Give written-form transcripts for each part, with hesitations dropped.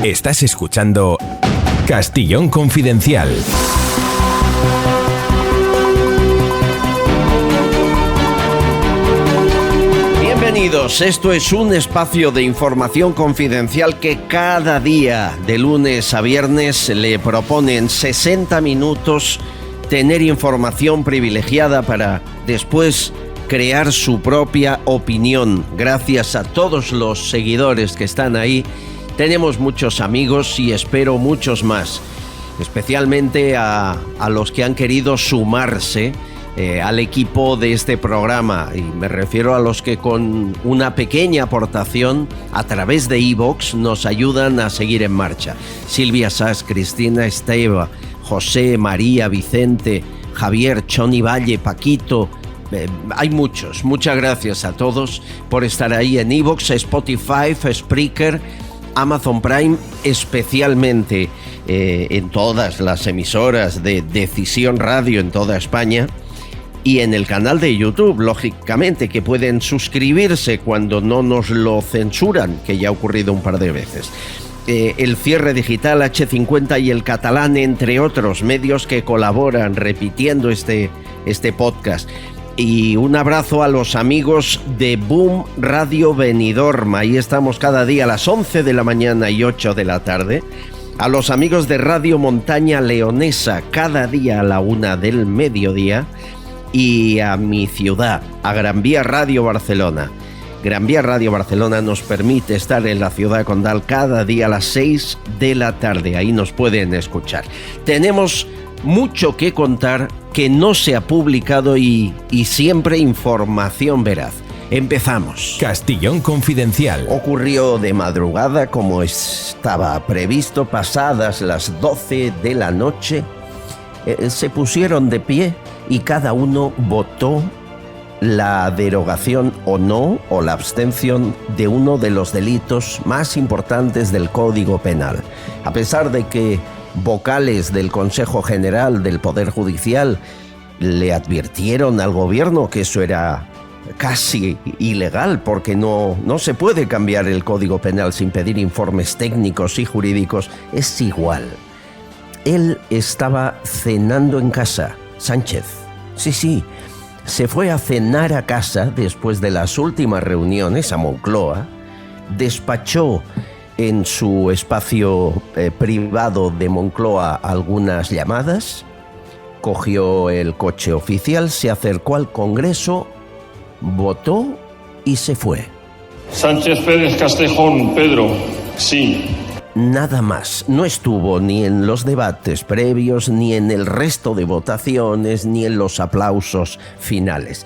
Estás escuchando Castillón Confidencial. Bienvenidos, esto es un espacio de información confidencial que cada día, de lunes a viernes, le proponen 60 minutos tener información privilegiada para después crear su propia opinión. Gracias a todos los seguidores que están ahí, tenemos muchos amigos y espero muchos más, especialmente a los que han querido sumarse al equipo de este programa, y me refiero a los que con una pequeña aportación a través de iVoox nos ayudan a seguir en marcha. Silvia Sass, Cristina Esteva, José, María, Vicente, Javier, Choni Valle, Paquito. Hay muchos. Muchas gracias a todos por estar ahí en iVoox, Spotify, Spreaker, Amazon Prime, especialmente en todas las emisoras de Decisión Radio en toda España, y en el canal de YouTube, lógicamente, que pueden suscribirse cuando no nos lo censuran, que ya ha ocurrido un par de veces. El Cierre Digital, H50 y El Catalán, entre otros medios que colaboran repitiendo este podcast. Y un abrazo a los amigos de Boom Radio Benidorm. Ahí estamos cada día a las 11 de la mañana y 8 de la tarde. A los amigos de Radio Montaña Leonesa, cada día a la 1 del mediodía. Y a mi ciudad, a Gran Vía Radio Barcelona. Gran Vía Radio Barcelona nos permite estar en la ciudad condal cada día a las 6 de la tarde. Ahí nos pueden escuchar. Tenemos mucho que contar que no se ha publicado y siempre información veraz. Empezamos. Castillón Confidencial. Ocurrió de madrugada, como estaba previsto, pasadas las 12 de la noche. Se pusieron de pie y cada uno votó la derogación o no, o la abstención de uno de los delitos más importantes del Código Penal. A pesar de que vocales del Consejo General del Poder Judicial le advirtieron al gobierno que eso era casi ilegal, porque no se puede cambiar el Código Penal sin pedir informes técnicos y jurídicos, es igual. Él estaba cenando en casa, Sánchez. Sí, se fue a cenar a casa después de las últimas reuniones a Moncloa, despachó en su espacio privado de Moncloa algunas llamadas, cogió el coche oficial, se acercó al Congreso, votó y se fue. Sánchez Pérez Castejón, Pedro, sí. Nada más, no estuvo ni en los debates previos, ni en el resto de votaciones, ni en los aplausos finales.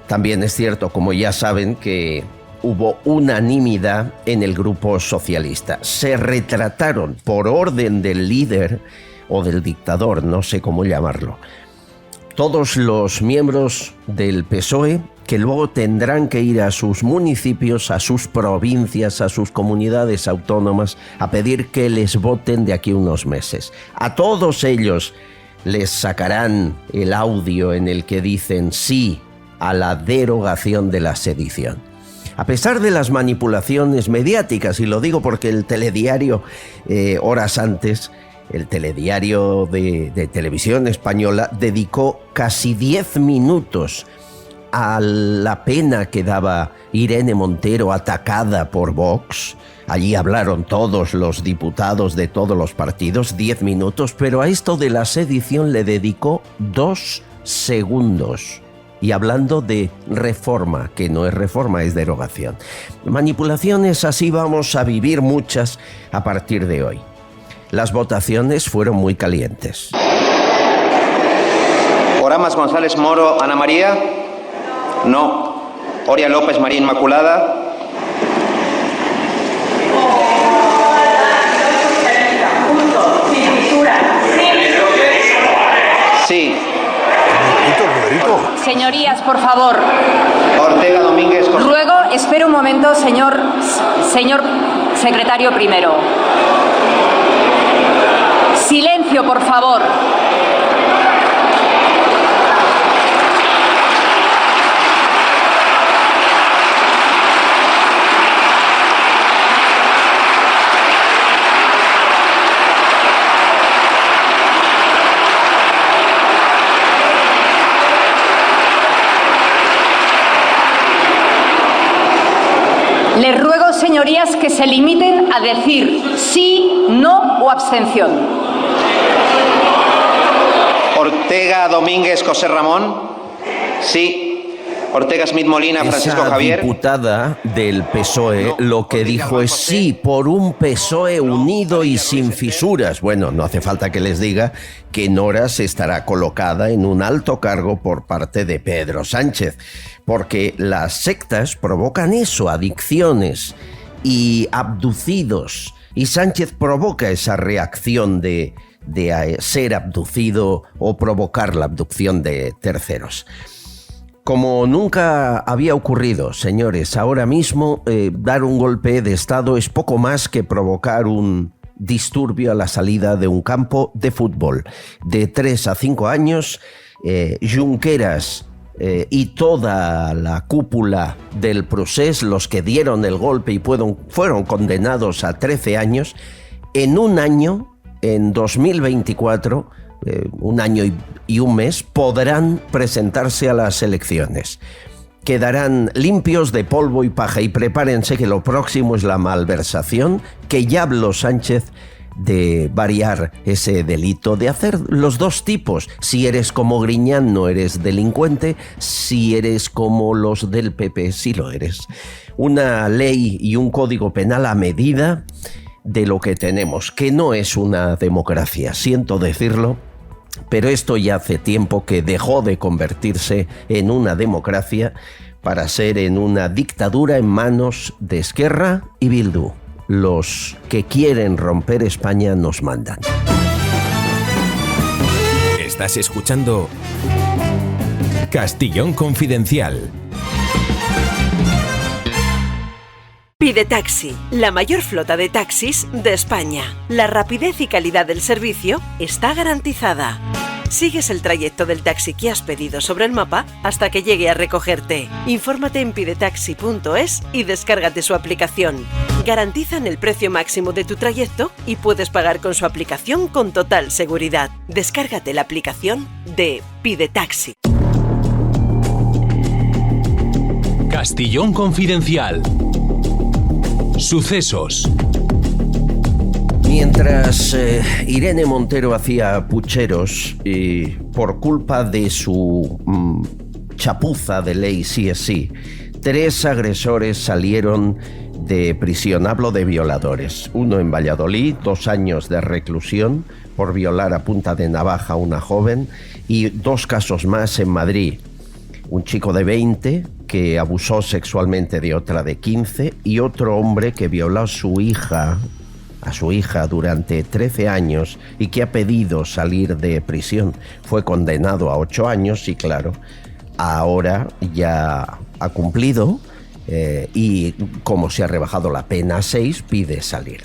También es cierto, como ya saben, que hubo unanimidad en el grupo socialista. Se retrataron por orden del líder o del dictador, no sé cómo llamarlo, todos los miembros del PSOE, que luego tendrán que ir a sus municipios, a sus provincias, a sus comunidades autónomas, a pedir que les voten de aquí a unos meses. A todos ellos les sacarán el audio en el que dicen sí a la derogación de la sedición. A pesar de las manipulaciones mediáticas, y lo digo porque el telediario, horas antes, el telediario de Televisión Española, dedicó casi 10 minutos a la pena que daba Irene Montero atacada por Vox. Allí hablaron todos los diputados de todos los partidos, 10 minutos, pero a esto de la sedición le dedicó 2 segundos. Y hablando de reforma, que no es reforma, es derogación. Manipulaciones así vamos a vivir muchas a partir de hoy. Las votaciones fueron muy calientes. Oramas González Moro, Ana María. No. Oria López María Inmaculada. Sí. Señorías, por favor. Ortega Domínguez. Ruego, espere un momento, señor secretario primero. Silencio, por favor. Les ruego, señorías, que se limiten a decir sí, no o abstención. Ortega Domínguez José Ramón. Sí. Ortega Smith Molina Francisco Esa Javier. diputada del PSOE lo que dijo es sí, por un PSOE unido y sin fisuras. Bueno, no hace falta que les diga que Nora se estará colocada en un alto cargo por parte de Pedro Sánchez, porque las sectas provocan eso, adicciones y abducidos, y Sánchez provoca esa reacción de ser abducido o provocar la abducción de terceros. Como nunca había ocurrido, señores, ahora mismo dar un golpe de Estado es poco más que provocar un disturbio a la salida de un campo de fútbol. De 3 a 5 años, Junqueras y toda la cúpula del procés, los que dieron el golpe y fueron condenados a 13 años, en un año, en 2024, un año y un mes, podrán presentarse a las elecciones. Quedarán limpios de polvo y paja y prepárense que lo próximo es la malversación, que ya habló Sánchez de variar ese delito, de hacer los dos tipos. Si eres como Griñán no eres delincuente, si eres como los del PP sí lo eres. Una ley y un código penal a medida de lo que tenemos, que no es una democracia, siento decirlo, pero esto ya hace tiempo que dejó de convertirse en una democracia para ser en una dictadura en manos de Esquerra y Bildu. Los que quieren romper España nos mandan. Estás escuchando Castillón Confidencial. Pide Taxi, la mayor flota de taxis de España. La rapidez y calidad del servicio está garantizada. Sigues el trayecto del taxi que has pedido sobre el mapa hasta que llegue a recogerte. Infórmate en pidetaxi.es y descárgate su aplicación. Garantizan el precio máximo de tu trayecto y puedes pagar con su aplicación con total seguridad. Descárgate la aplicación de Pide Taxi. Castillón Confidencial. Sucesos. Mientras Irene Montero hacía pucheros y por culpa de su chapuza de ley sí es sí, 3 agresores salieron de prisión. Hablo de violadores. Uno en Valladolid, 2 años de reclusión por violar a punta de navaja a una joven, y 2 casos más en Madrid. Un chico de 20 que abusó sexualmente de otra de 15 y otro hombre que violó a su hija durante 13 años y que ha pedido salir de prisión. Fue condenado a 8 años y claro, ahora ya ha cumplido y como se ha rebajado la pena a 6, pide salir.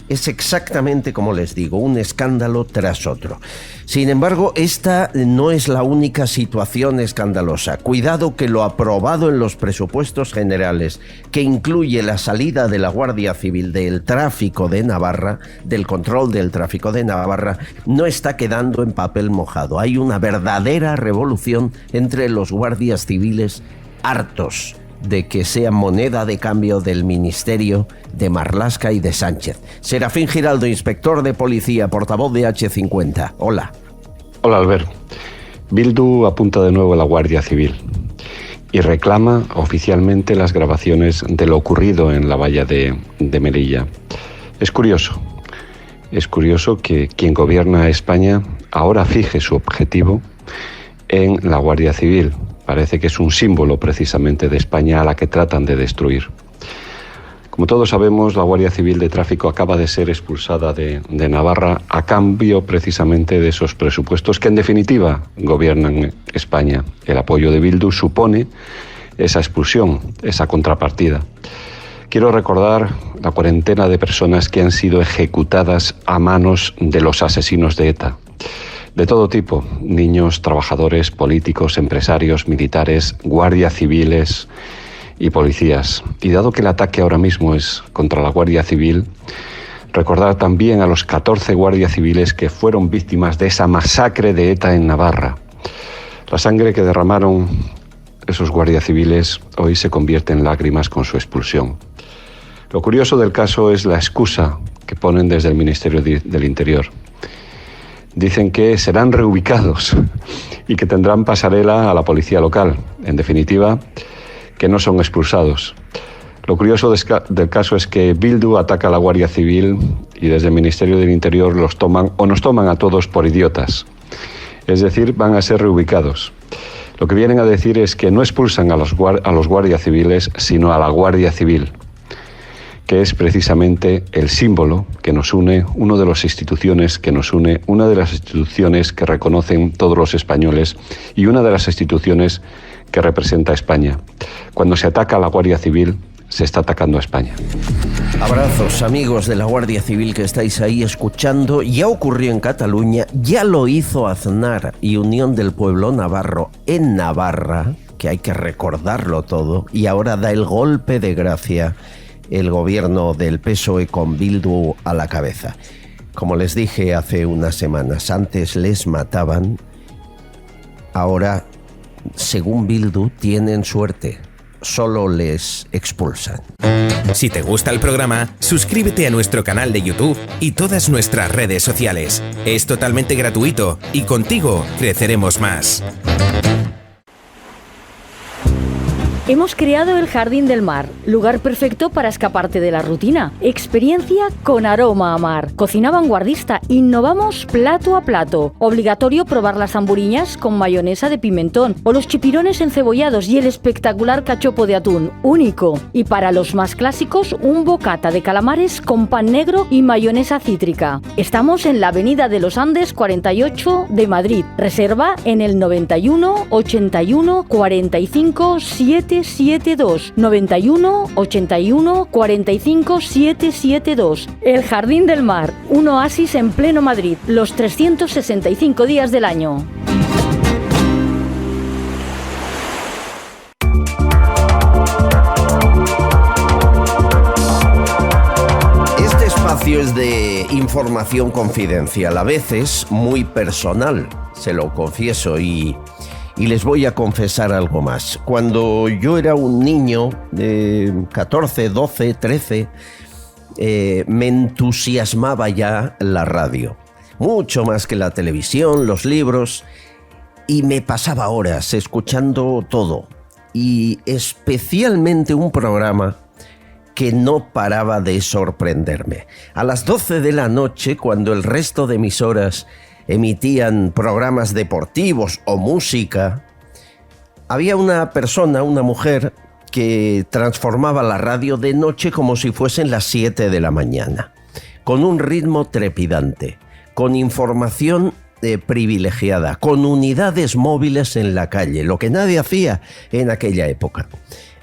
Es exactamente como les digo, un escándalo tras otro. Sin embargo, esta no es la única situación escandalosa. Cuidado que lo aprobado en los presupuestos generales, que incluye la salida de la Guardia Civil del tráfico de Navarra, del control del tráfico de Navarra, no está quedando en papel mojado. Hay una verdadera revolución entre los guardias civiles hartos de que sean moneda de cambio del ministerio de Marlaska y de Sánchez. Serafín Giraldo, inspector de policía, portavoz de H50. Hola. Hola, Albert. Bildu apunta de nuevo a la Guardia Civil y reclama oficialmente las grabaciones de lo ocurrido en la valla de Melilla. Es curioso que quien gobierna España ahora fije su objetivo en la Guardia Civil. Parece que es un símbolo precisamente de España a la que tratan de destruir. Como todos sabemos, la Guardia Civil de Tráfico acaba de ser expulsada de Navarra a cambio precisamente de esos presupuestos que en definitiva gobiernan España. El apoyo de Bildu supone esa expulsión, esa contrapartida. Quiero recordar la cuarentena de personas que han sido ejecutadas a manos de los asesinos de ETA. De todo tipo, niños, trabajadores, políticos, empresarios, militares, guardias civiles y policías. Y dado que el ataque ahora mismo es contra la Guardia Civil, recordar también a los 14 guardias civiles que fueron víctimas de esa masacre de ETA en Navarra. La sangre que derramaron esos guardias civiles hoy se convierte en lágrimas con su expulsión. Lo curioso del caso es la excusa que ponen desde el Ministerio del Interior. Dicen que serán reubicados y que tendrán pasarela a la policía local. En definitiva, que no son expulsados. Lo curioso del caso es que Bildu ataca a la Guardia Civil y desde el Ministerio del Interior nos toman a todos por idiotas. Es decir, van a ser reubicados. Lo que vienen a decir es que no expulsan a los guardias civiles, sino a la Guardia Civil, que es precisamente el símbolo que nos une, una de las instituciones que nos une, una de las instituciones que reconocen todos los españoles y una de las instituciones que representa a España. Cuando se ataca a la Guardia Civil, se está atacando a España. Abrazos, amigos de la Guardia Civil que estáis ahí escuchando. Ya ocurrió en Cataluña, ya lo hizo Aznar y Unión del Pueblo Navarro en Navarra, que hay que recordarlo todo, y ahora da el golpe de gracia el gobierno del PSOE con Bildu a la cabeza. Como les dije hace unas semanas, antes les mataban, ahora, según Bildu, tienen suerte. Solo les expulsan. Si te gusta el programa, suscríbete a nuestro canal de YouTube y todas nuestras redes sociales. Es totalmente gratuito y contigo creceremos más. Hemos creado el Jardín del Mar, lugar perfecto para escaparte de la rutina. Experiencia con aroma a mar. Cocina vanguardista, innovamos plato a plato. Obligatorio probar las hamburiñas con mayonesa de pimentón o los chipirones encebollados y el espectacular cachopo de atún, único. Y para los más clásicos, un bocata de calamares con pan negro y mayonesa cítrica. Estamos en la Avenida de los Andes 48 de Madrid. Reserva en el 91 81 45 772 91 81 45 772. El Jardín del Mar, un oasis en pleno Madrid, los 365 días del año. Este espacio es de información confidencial, a veces muy personal, se lo confieso, y les voy a confesar algo más. Cuando yo era un niño de 14, 12, 13, me entusiasmaba ya la radio. Mucho más que la televisión, los libros. Y me pasaba horas escuchando todo. Y especialmente un programa que no paraba de sorprenderme. A las 12 de la noche, cuando el resto de emisoras emitían programas deportivos o música, había una persona, una mujer, que transformaba la radio de noche como si fuesen las 7 de la mañana, con un ritmo trepidante, con información privilegiada, con unidades móviles en la calle, lo que nadie hacía en aquella época.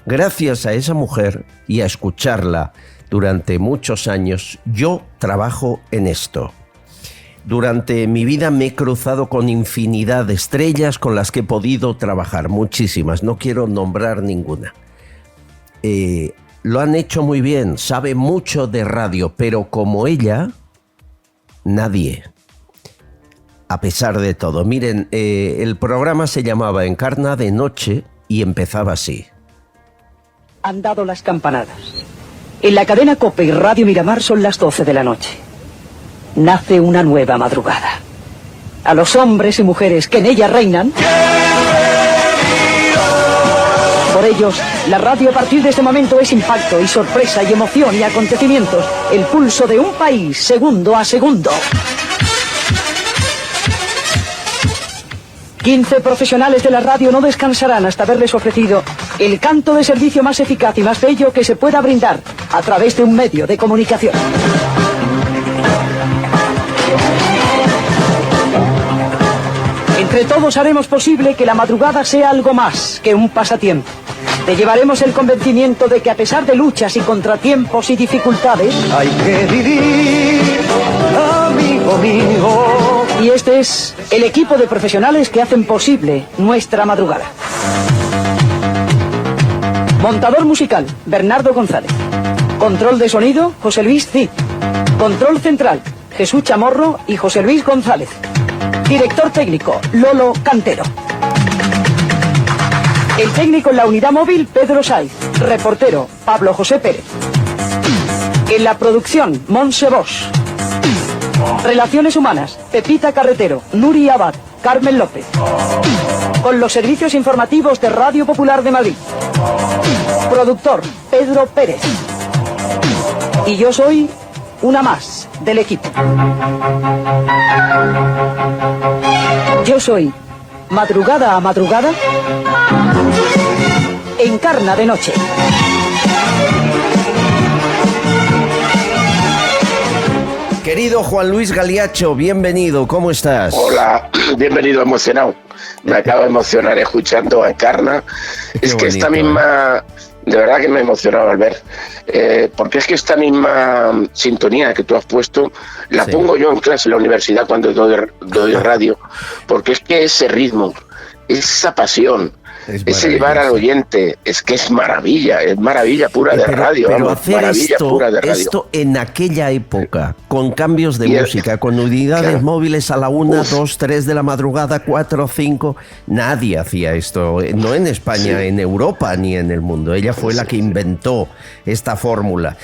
Gracias a esa mujer y a escucharla durante muchos años, yo trabajo en esto. Durante mi vida me he cruzado con infinidad de estrellas con las que he podido trabajar, muchísimas, no quiero nombrar ninguna. Lo han hecho muy bien, sabe mucho de radio, pero como ella, nadie. A pesar de todo, miren, el programa se llamaba Encarna de Noche y empezaba así. Han dado las campanadas. En la cadena COPE y Radio Miramar son las 12 de la noche. Nace una nueva madrugada. A los hombres y mujeres que en ella reinan, por ellos, la radio a partir de este momento es impacto y sorpresa y emoción y acontecimientos. El pulso de un país, segundo a segundo. 15 profesionales de la radio no descansarán hasta haberles ofrecido el canto de servicio más eficaz y más bello que se pueda brindar a través de un medio de comunicación. Entre todos haremos posible que la madrugada sea algo más que un pasatiempo. Te llevaremos el convencimiento de que a pesar de luchas y contratiempos y dificultades, hay que vivir, amigo mío. Y este es el equipo de profesionales que hacen posible nuestra madrugada. Montador musical, Bernardo González. Control de sonido, José Luis Cid. Control central, Jesús Chamorro y José Luis González. Director técnico, Lolo Cantero. El técnico en la unidad móvil, Pedro Saiz. Reportero, Pablo José Pérez. En la producción, Montse Bosch. Relaciones humanas, Pepita Carretero, Nuri Abad, Carmen López. Con los servicios informativos de Radio Popular de Madrid. Productor, Pedro Pérez. Y yo soy una más del equipo. Yo soy Madrugada a Madrugada, Encarna de Noche. Querido Juan Luis Galiacho, bienvenido, ¿cómo estás? Hola, bienvenido, emocionado. Me acabo de emocionar escuchando a Encarna. Es que esta misma, de verdad que me ha emocionado al ver, porque es que esta misma sintonía que tú has puesto, la pongo yo en clase en la universidad cuando doy radio, porque es que ese ritmo, esa pasión, ese llevar al oyente, es que es maravilla pura de radio. Pero vamos, hacer maravilla pura de radio. esto en aquella época, con cambios de música, con unidades móviles a la 1, 2, 3 de la madrugada, 4, 5, nadie hacía esto, no en España, en Europa ni en el mundo. Ella fue la que inventó esta fórmula.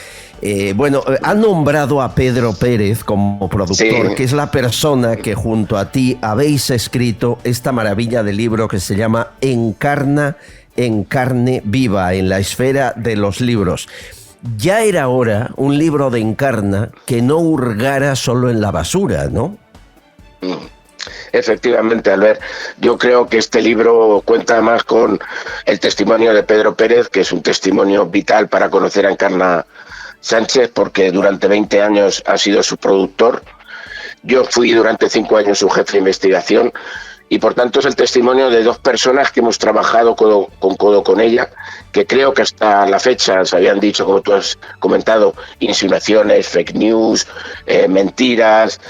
Bueno, ha nombrado a Pedro Pérez como productor, que es la persona que junto a ti habéis escrito esta maravilla de libro que se llama Encarna en carne viva, en la esfera de los libros. Ya era hora un libro de Encarna que no hurgara solo en la basura, ¿no? Efectivamente, Albert, yo creo que este libro cuenta más con el testimonio de Pedro Pérez, que es un testimonio vital para conocer a Encarna Sánchez, porque durante 20 años ha sido su productor. Yo fui durante 5 años su jefe de investigación y por tanto es el testimonio de dos personas que hemos trabajado codo con ella, que creo que hasta la fecha se habían dicho, como tú has comentado, insinuaciones, fake news, mentiras,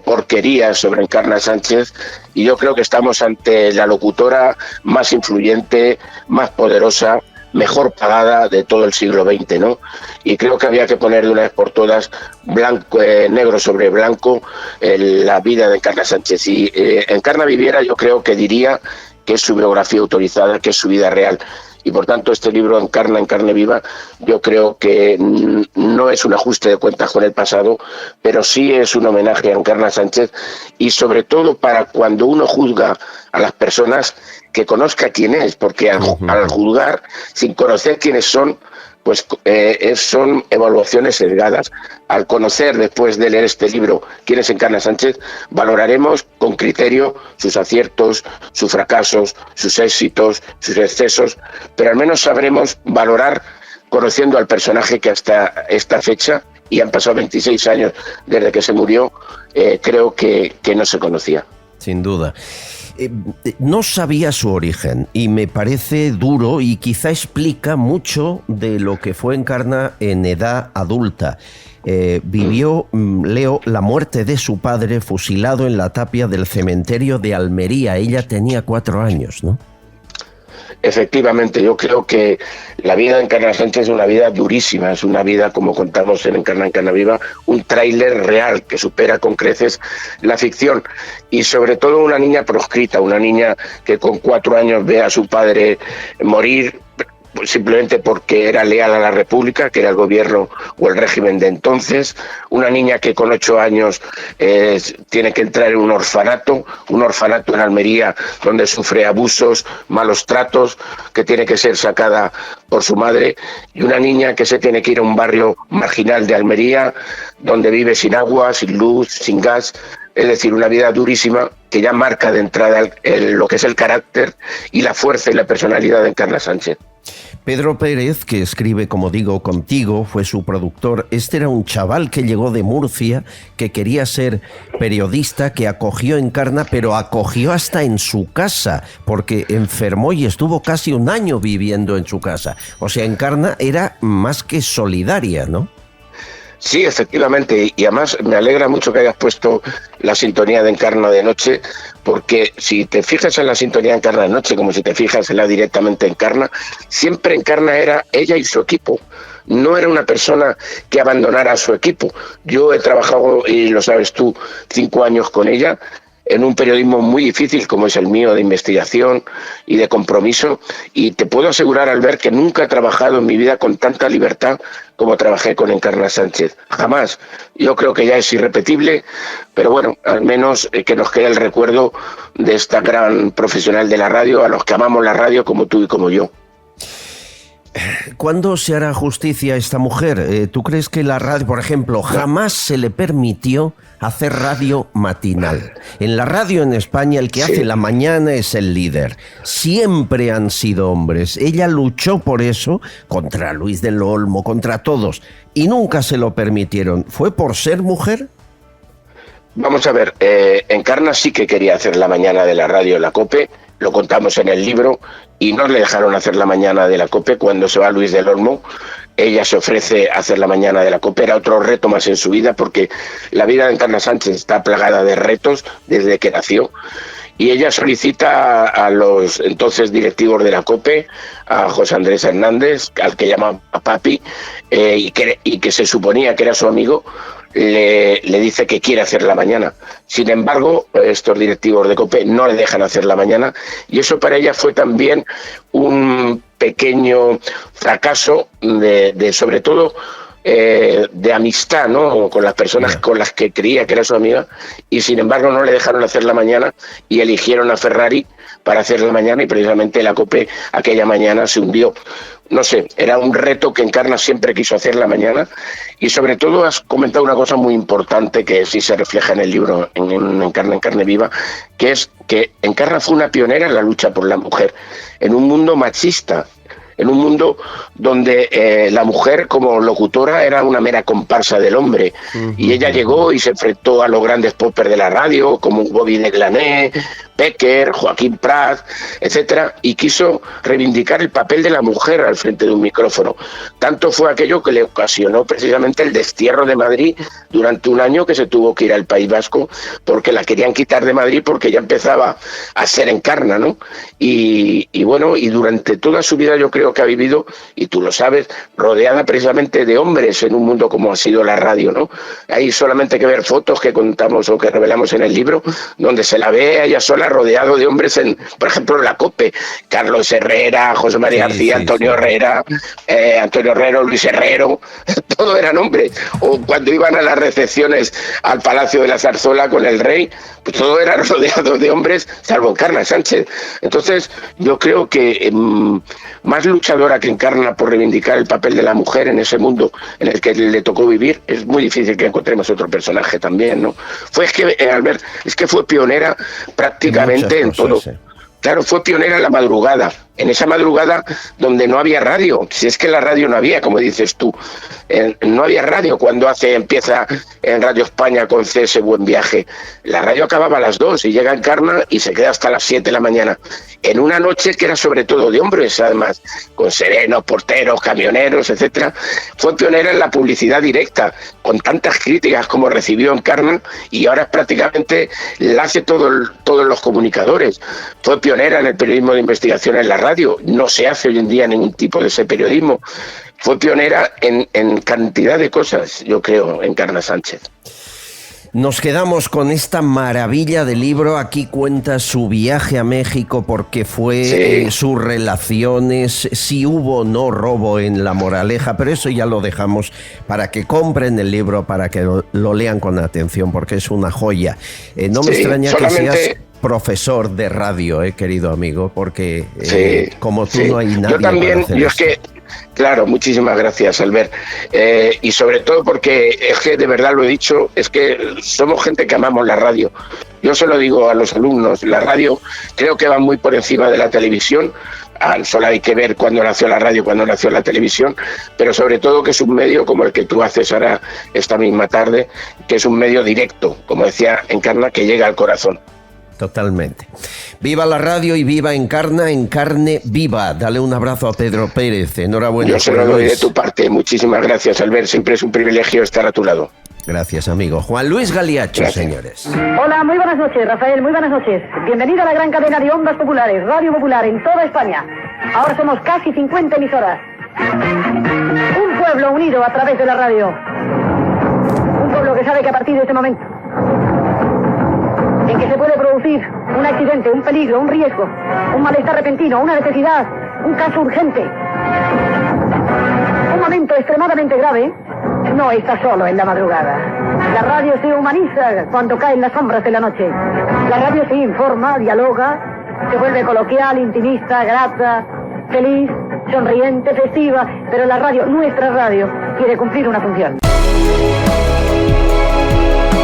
porquerías sobre Encarna Sánchez, y yo creo que estamos ante la locutora más influyente, más poderosa, mejor pagada de todo el siglo XX, ¿no? Y creo que había que poner de una vez por todas negro sobre blanco la vida de Encarna Sánchez. Y Encarna viviera, yo creo que diría que es su biografía autorizada, que es su vida real. Y por tanto este libro Encarna en carne viva, yo creo que no es un ajuste de cuentas con el pasado, pero sí es un homenaje a Encarna Sánchez, y sobre todo para cuando uno juzga a las personas, que conozca quién es, porque al juzgar sin conocer quiénes son, pues son evaluaciones sesgadas. Al conocer, después de leer este libro, quién es Encarna Sánchez, valoraremos con criterio sus aciertos, sus fracasos, sus éxitos, sus excesos, pero al menos sabremos valorar, conociendo al personaje que hasta esta fecha, y han pasado 26 años desde que se murió, creo que no se conocía. Sin duda. No sabía su origen y me parece duro y quizá explica mucho de lo que fue Encarna en edad adulta. Vivió, leo, la muerte de su padre fusilado en la tapia del cementerio de Almería. Ella tenía 4 años, ¿no? Efectivamente, yo creo que la vida de Encarna Sánchez es una vida durísima, es una vida, como contamos en Encarna Viva, un tráiler real que supera con creces la ficción, y sobre todo una niña proscrita, una niña que con 4 años ve a su padre morir simplemente porque era leal a la República, que era el gobierno o el régimen de entonces, una niña que con 8 años tiene que entrar en un orfanato en Almería, donde sufre abusos, malos tratos, que tiene que ser sacada por su madre, y una niña que se tiene que ir a un barrio marginal de Almería, donde vive sin agua, sin luz, sin gas. Es decir, una vida durísima que ya marca de entrada lo que es el carácter y la fuerza y la personalidad de Encarna Sánchez. Pedro Pérez, que escribe, como digo, contigo, fue su productor. Este era un chaval que llegó de Murcia, que quería ser periodista, que acogió a Encarna, pero acogió hasta en su casa, porque enfermó y estuvo casi 1 año viviendo en su casa. O sea, Encarna era más que solidaria, ¿no? Sí, efectivamente, y además me alegra mucho que hayas puesto la sintonía de Encarna de noche, porque si te fijas en la sintonía de Encarna de noche, como si te fijas en la directamente Encarna, siempre Encarna era ella y su equipo. No era una persona que abandonara a su equipo. Yo he trabajado, y lo sabes tú, 5 años con ella, en un periodismo muy difícil como es el mío, de investigación y de compromiso, y te puedo asegurar, Albert, que nunca he trabajado en mi vida con tanta libertad como trabajé con Encarna Sánchez. Jamás. Yo creo que ya es irrepetible, pero bueno, al menos que nos quede el recuerdo de esta gran profesional de la radio, a los que amamos la radio como tú y como yo. ¿Cuándo se hará justicia a esta mujer? ¿Tú crees que la radio, por ejemplo, jamás se le permitió hacer radio matinal? En la radio en España el que hace la mañana es el líder. Siempre han sido hombres. Ella luchó por eso contra Luis del Olmo, contra todos, y nunca se lo permitieron. ¿Fue por ser mujer? Vamos a ver, Encarna sí que quería hacer la mañana de la radio, la COPE, lo contamos en el libro, y no le dejaron hacer la mañana de la COPE. Cuando se va Luis del Olmo, ella se ofrece a hacer la mañana de la COPE. Era otro reto más en su vida, porque la vida de Encarna Sánchez está plagada de retos desde que nació, y ella solicita a los entonces directivos de la COPE, a José Andrés Hernández, al que llama Papi, y que se suponía que era su amigo, le dice que quiere hacer la mañana. Sin embargo, estos directivos de COPE no le dejan hacer la mañana, y eso para ella fue también un pequeño fracaso de sobre todo de amistad, ¿no?, con las personas con las que creía que era su amiga, y sin embargo no le dejaron hacer la mañana y eligieron a Ferrari para hacer la mañana, y precisamente la COPE aquella mañana se hundió. No sé, era un reto que Encarna siempre quiso hacer la mañana, y sobre todo has comentado una cosa muy importante que sí se refleja en el libro, en Encarna en carne viva, que es que Encarna fue una pionera en la lucha por la mujer, en un mundo machista, en un mundo donde la mujer como locutora era una mera comparsa del hombre, y ella llegó y se enfrentó a los grandes poppers de la radio como Bobby Leglané, Becker, Joaquín Prat, etcétera, y quiso reivindicar el papel de la mujer al frente de un micrófono. Tanto fue aquello que le ocasionó precisamente el destierro de Madrid durante un año, que se tuvo que ir al País Vasco porque la querían quitar de Madrid, porque ya empezaba a ser Encarna, ¿no? Y bueno, y durante toda su vida yo creo que ha vivido, y tú lo sabes, rodeada precisamente de hombres en un mundo como ha sido la radio, ¿no? Hay solamente que ver fotos que contamos o que revelamos en el libro, donde se la ve a ella sola rodeado de hombres, por ejemplo, en la COPE, Carlos Herrera, José María García, Antonio Herrera, Antonio Herrero, Luis Herrero, todos eran hombres. O cuando iban a las recepciones al Palacio de la Zarzuela con el rey, pues todo era rodeado de hombres, salvo Encarna Sánchez. Entonces, yo creo que más luchadora que Encarna por reivindicar el papel de la mujer en ese mundo en el que le tocó vivir, es muy difícil que encontremos otro personaje también, ¿no? Albert, es que fue pionera prácticamente en todo. Claro, fue pionera en la madrugada, en esa madrugada donde no había radio. Si es que la radio no había, como dices tú, no había radio cuando empieza en Radio España con CS Buen Viaje. La radio acababa a las 2 y llega Encarna y se queda hasta las 7 de la mañana. En una noche que era sobre todo de hombres, además, con serenos, porteros, camioneros, etcétera. Fue pionera en la publicidad directa, con tantas críticas como recibió Encarna, y ahora prácticamente la hace todos los comunicadores. Fue pionera en el periodismo de investigación en la radio. No se hace hoy en día ningún tipo de ese periodismo. Fue pionera en cantidad de cosas, yo creo, Encarna Sánchez. Nos quedamos con esta maravilla de libro. Aquí cuenta su viaje a México, porque fue sus relaciones, si hubo o no robo en La Moraleja, pero eso ya lo dejamos para que compren el libro, para que lo lean con atención, porque es una joya. No me extraña que seas profesor de radio, querido amigo, porque como tú no hay nadie. Yo también, claro, muchísimas gracias, Albert. Y sobre todo porque es que de verdad lo he dicho, es que somos gente que amamos la radio. Yo se lo digo a los alumnos, la radio creo que va muy por encima de la televisión. Solo hay que ver cuándo nació la radio, cuándo nació la televisión, pero sobre todo que es un medio como el que tú haces ahora esta misma tarde, que es un medio directo, como decía Encarna, que llega al corazón. Totalmente. Viva la radio y viva Encarna en carne viva. Dale un abrazo a Pedro Pérez. Enhorabuena. Yo se lo doy de tu parte. Muchísimas gracias, Albert. Siempre es un privilegio estar a tu lado. Gracias, amigo. Juan Luis Galiacho, señores. Hola, muy buenas noches, Rafael. Muy buenas noches. Bienvenido a la gran cadena de ondas populares, Radio Popular, en toda España. Ahora somos casi 50 emisoras. Un pueblo unido a través de la radio. Un pueblo que sabe que a partir de este momento en que que se puede producir un accidente, un peligro, un riesgo, un malestar repentino, una necesidad, un caso urgente, un momento extremadamente grave, no está solo en la madrugada. La radio se humaniza cuando caen las sombras de la noche. La radio se informa, dialoga, se vuelve coloquial, intimista, grata, feliz, sonriente, festiva, pero la radio, nuestra radio, quiere cumplir una función.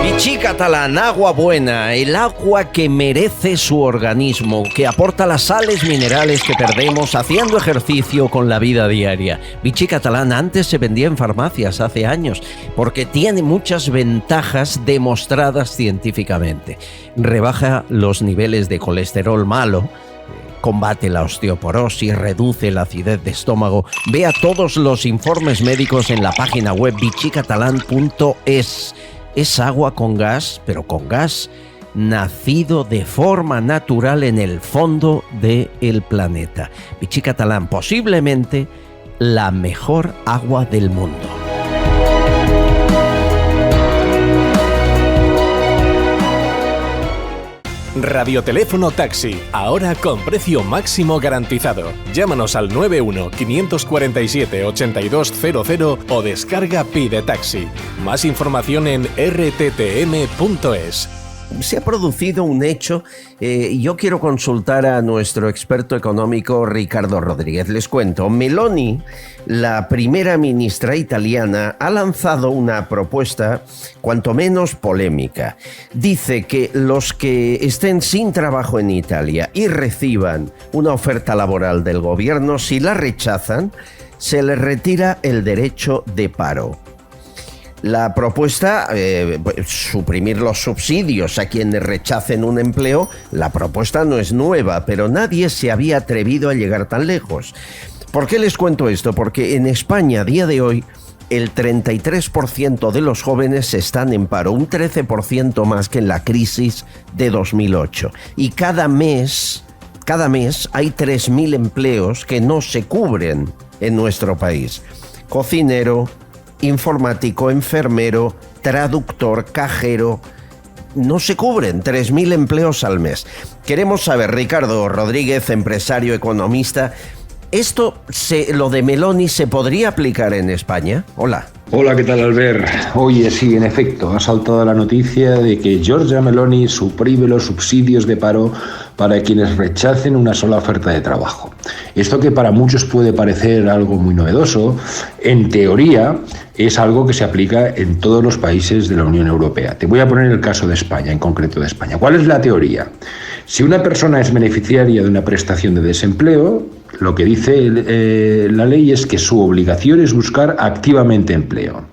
Vichy Catalán, agua buena, el agua que merece su organismo, que aporta las sales minerales que perdemos haciendo ejercicio con la vida diaria. Vichy Catalán antes se vendía en farmacias hace años porque tiene muchas ventajas demostradas científicamente. Rebaja los niveles de colesterol malo, combate la osteoporosis, reduce la acidez de estómago. Vea todos los informes médicos en la página web vichycatalan.es. Es agua con gas, pero con gas nacido de forma natural en el fondo del planeta. Vichy Catalán, posiblemente la mejor agua del mundo. Radioteléfono Taxi, ahora con precio máximo garantizado. Llámanos al 91-547-8200 o descarga Pide Taxi. Más información en rttm.es. Se ha producido un hecho y yo quiero consultar a nuestro experto económico Ricardo Rodríguez. Les cuento, Meloni, la primera ministra italiana, ha lanzado una propuesta cuanto menos polémica. Dice que los que estén sin trabajo en Italia y reciban una oferta laboral del gobierno, si la rechazan, se les retira el derecho de paro. La propuesta, suprimir los subsidios a quienes rechacen un empleo, la propuesta no es nueva, pero nadie se había atrevido a llegar tan lejos. ¿Por qué les cuento esto? Porque en España, a día de hoy, el 33% de los jóvenes están en paro, un 13% más que en la crisis de 2008. Y cada mes hay 3.000 empleos que no se cubren en nuestro país. Cocinero, informático, enfermero, traductor, cajero, no se cubren 3.000 empleos al mes. Queremos saber, Ricardo Rodríguez, empresario, economista, lo de Meloni, ¿se podría aplicar en España? Hola. Hola, ¿qué tal, Albert? Oye, sí, en efecto, ha saltado la noticia de que Giorgia Meloni suprime los subsidios de paro para quienes rechacen una sola oferta de trabajo. Esto, que para muchos puede parecer algo muy novedoso, en teoría es algo que se aplica en todos los países de la Unión Europea. Te voy a poner el caso de España, en concreto de España. ¿Cuál es la teoría? Si una persona es beneficiaria de una prestación de desempleo, lo que dice la ley es que su obligación es buscar activamente empleo.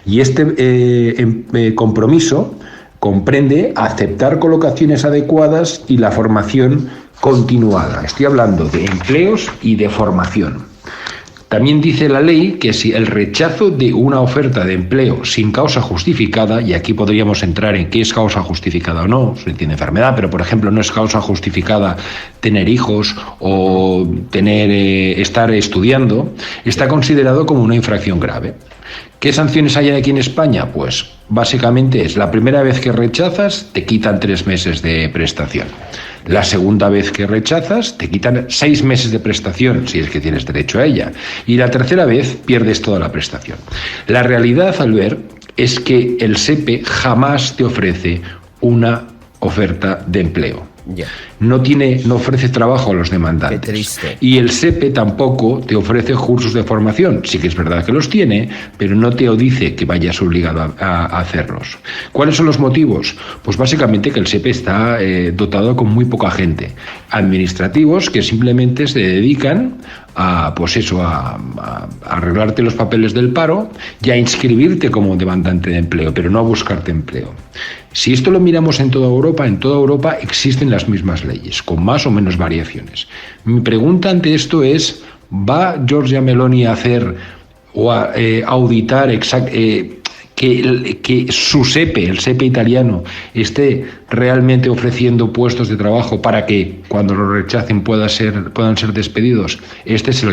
Y este compromiso comprende aceptar colocaciones adecuadas y la formación continuada. Estoy hablando de empleos y de formación. También dice la ley que si el rechazo de una oferta de empleo sin causa justificada, y aquí podríamos entrar en qué es causa justificada o no, se entiende enfermedad, pero por ejemplo no es causa justificada tener hijos o estar estudiando, está considerado como una infracción grave. ¿Qué sanciones hay aquí en España? Pues básicamente es la primera vez que rechazas, te quitan 3 meses de prestación. La segunda vez que rechazas, te quitan 6 meses de prestación, si es que tienes derecho a ella. Y la tercera vez, pierdes toda la prestación. La realidad, Albert, es que el SEPE jamás te ofrece una oferta de empleo. Yeah. No ofrece trabajo a los demandantes. Qué triste. Y el SEPE tampoco te ofrece cursos de formación. Sí que es verdad que los tiene, pero no te dice que vayas obligado a hacerlos. ¿Cuáles son los motivos? Pues básicamente que el SEPE está dotado con muy poca gente. Administrativos que simplemente se dedican a arreglarte los papeles del paro y a inscribirte como demandante de empleo, pero no a buscarte empleo. Si esto lo miramos en toda Europa existen las mismas leyes, con más o menos variaciones. Mi pregunta ante esto es, ¿va Giorgia Meloni a hacer o a auditar que su SEPE, el SEPE italiano, esté realmente ofreciendo puestos de trabajo para que cuando lo rechacen puedan ser despedidos? Este es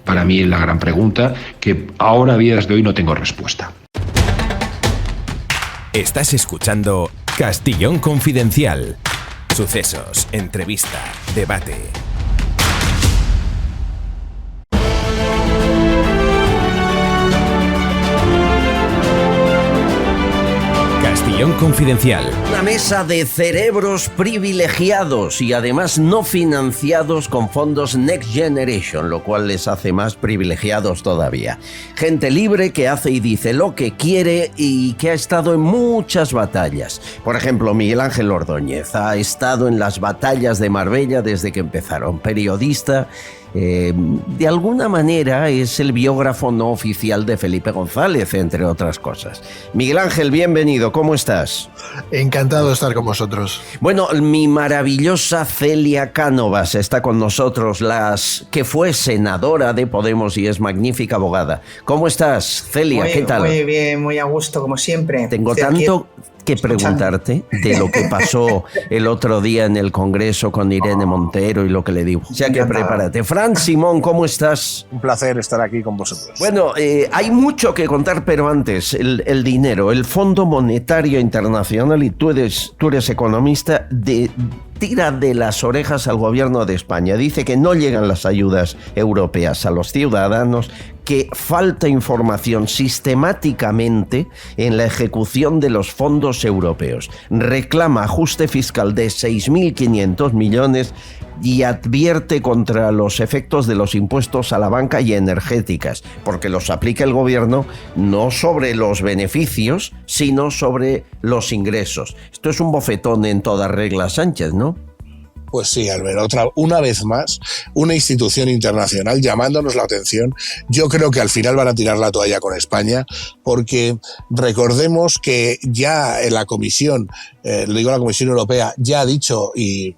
para mí la gran pregunta, que ahora a días de hoy no tengo respuesta. Estás escuchando Castillón Confidencial. Sucesos, entrevista, debate. Castillón Confidencial. Una mesa de cerebros privilegiados y además no financiados con fondos Next Generation, lo cual les hace más privilegiados todavía. Gente libre que hace y dice lo que quiere y que ha estado en muchas batallas. Por ejemplo, Miguel Ángel Ordóñez ha estado en las batallas de Marbella desde que empezaron. Periodista. De alguna manera es el biógrafo no oficial de Felipe González, entre otras cosas. Miguel Ángel, bienvenido, ¿cómo estás? Encantado de estar con vosotros. Bueno, mi maravillosa Celia Cánovas está con nosotros, que fue senadora de Podemos y es magnífica abogada. ¿Cómo estás, Celia? ¿Qué tal? Muy bien, muy a gusto, como siempre. Tengo tanto que preguntarte de lo que pasó el otro día en el Congreso con Irene Montero y lo que le digo. O sea que prepárate. Fran Simón, ¿cómo estás? Un placer estar aquí con vosotros. Bueno, hay mucho que contar, pero antes, el dinero, el Fondo Monetario Internacional, y tú eres economista, tira de las orejas al gobierno de España. Dice que no llegan las ayudas europeas a los ciudadanos, que falta información sistemáticamente en la ejecución de los fondos europeos. Reclama ajuste fiscal de 6.500 millones y advierte contra los efectos de los impuestos a la banca y energéticas, porque los aplica el gobierno no sobre los beneficios, sino sobre los ingresos. Esto es un bofetón en toda regla, Sánchez, ¿no? Pues sí, Albert, una vez más, una institución internacional llamándonos la atención. Yo creo que al final van a tirar la toalla con España, porque recordemos que ya en la Comisión, la Comisión Europea, ya ha dicho, y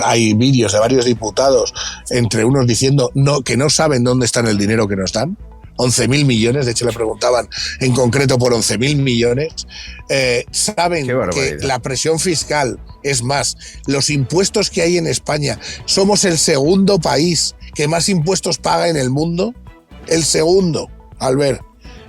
hay vídeos de varios diputados, entre unos diciendo que no saben dónde está el dinero que nos dan. 11.000 millones, de hecho le preguntaban en concreto por 11.000 millones. Saben que la presión fiscal, es más, los impuestos que hay en España, somos el segundo país que más impuestos paga en el mundo. El segundo, Albert.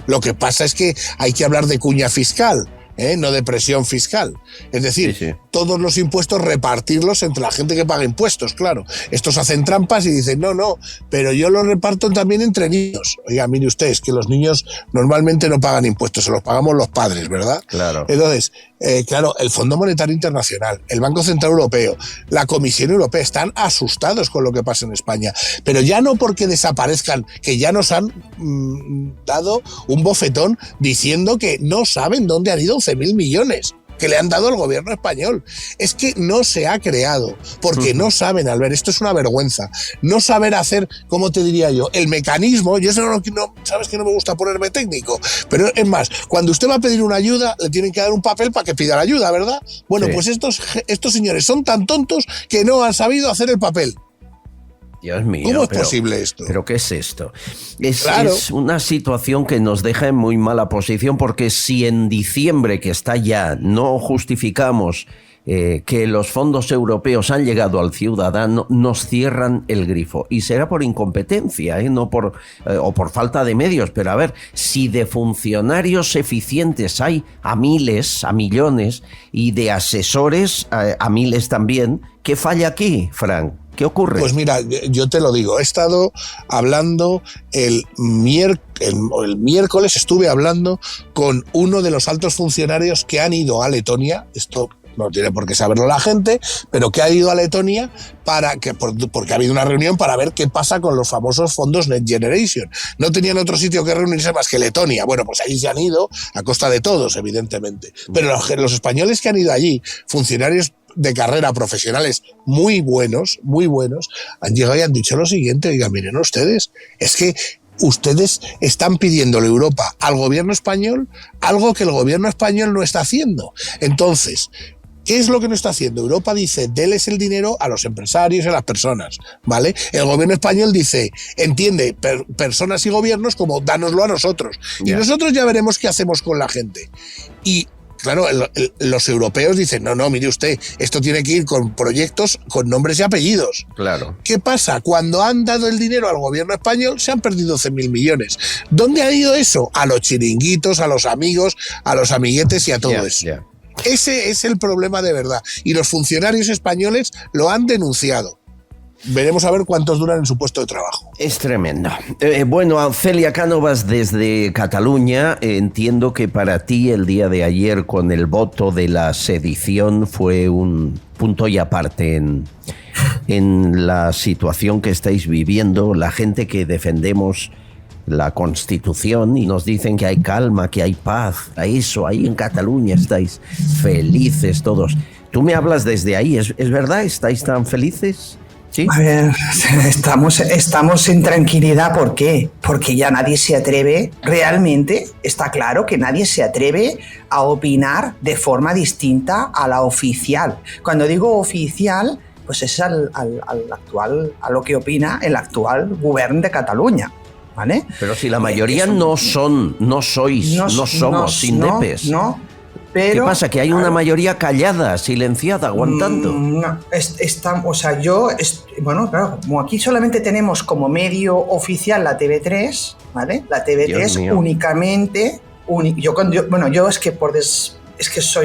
Lo que pasa es que hay que hablar de cuña fiscal, no de presión fiscal. Es decir, todos los impuestos repartirlos entre la gente que paga impuestos, claro. Estos hacen trampas y dicen, no, pero yo los reparto también entre niños. Oiga, mire usted, es que los niños normalmente no pagan impuestos, se los pagamos los padres, ¿verdad? Claro. Entonces, claro, el Fondo Monetario Internacional, el Banco Central Europeo, la Comisión Europea están asustados con lo que pasa en España. Pero ya no porque desaparezcan, que ya nos han dado un bofetón diciendo que no saben dónde han ido 11.000 millones que le han dado al gobierno español. Es que no se ha creado, porque no saben, Albert, esto es una vergüenza, no saber hacer, ¿cómo te diría yo? El mecanismo, yo no, sabes que no me gusta ponerme técnico, pero es más, cuando usted va a pedir una ayuda, le tienen que dar un papel para que pida la ayuda, ¿verdad? Bueno, pues estos señores son tan tontos que no han sabido hacer el papel. Dios mío, ¿cómo es posible esto? ¿Pero qué es esto? Es una situación que nos deja en muy mala posición, porque si en diciembre, que está ya, no justificamos que los fondos europeos han llegado al ciudadano, nos cierran el grifo. Y será por incompetencia, no o por falta de medios. Pero a ver, si de funcionarios eficientes hay a miles, a millones, y de asesores a miles también, ¿qué falla aquí, Frank? ¿Qué ocurre? Pues mira, yo te lo digo, he estado hablando el miércoles, estuve hablando con uno de los altos funcionarios que han ido a Letonia, esto no tiene por qué saberlo la gente, pero que ha ido a Letonia porque ha habido una reunión para ver qué pasa con los famosos fondos Next Generation. No tenían otro sitio que reunirse más que Letonia. Bueno, pues allí se han ido a costa de todos, evidentemente. Pero los españoles que han ido allí, funcionarios de carrera, profesionales muy buenos, han llegado y han dicho lo siguiente: oigan, miren ustedes, es que ustedes están pidiéndole a Europa al gobierno español algo que el gobierno español no está haciendo. Entonces, ¿qué es lo que no está haciendo? Europa dice, déles el dinero a los empresarios y a las personas, ¿vale? El gobierno español dice, entiende personas y gobiernos como dánoslo a nosotros. Y nosotros ya veremos qué hacemos con la gente. Y claro, los europeos dicen, no, mire usted, esto tiene que ir con proyectos con nombres y apellidos. Claro. ¿Qué pasa? Cuando han dado el dinero al gobierno español, se han perdido 11.000 millones. ¿Dónde ha ido eso? A los chiringuitos, a los amigos, a los amiguetes y a todo eso. Ese es el problema de verdad. Y los funcionarios españoles lo han denunciado. Veremos a ver cuántos duran en su puesto de trabajo. Es tremendo. Bueno, Celia Cánovas desde Cataluña, entiendo que para ti el día de ayer con el voto de la sedición fue un punto y aparte en la situación que estáis viviendo, la gente que defendemos la Constitución y nos dicen que hay calma, que hay paz. A eso, ahí en Cataluña estáis felices todos. Tú me hablas desde ahí, ¿es verdad? ¿Estáis tan felices? ¿Sí? A ver, estamos en tranquilidad. ¿Por qué? Porque ya nadie se atreve, realmente está claro que nadie se atreve a opinar de forma distinta a la oficial. Cuando digo oficial, pues es al actual, a lo que opina el actual gobierno de Cataluña, ¿vale? Pero si la mayoría no somos indepes. Pero, ¿qué pasa? ¿Que hay una mayoría callada, silenciada, aguantando? Bueno, claro, como aquí solamente tenemos como medio oficial la TV3, ¿vale? La TV3 únicamente...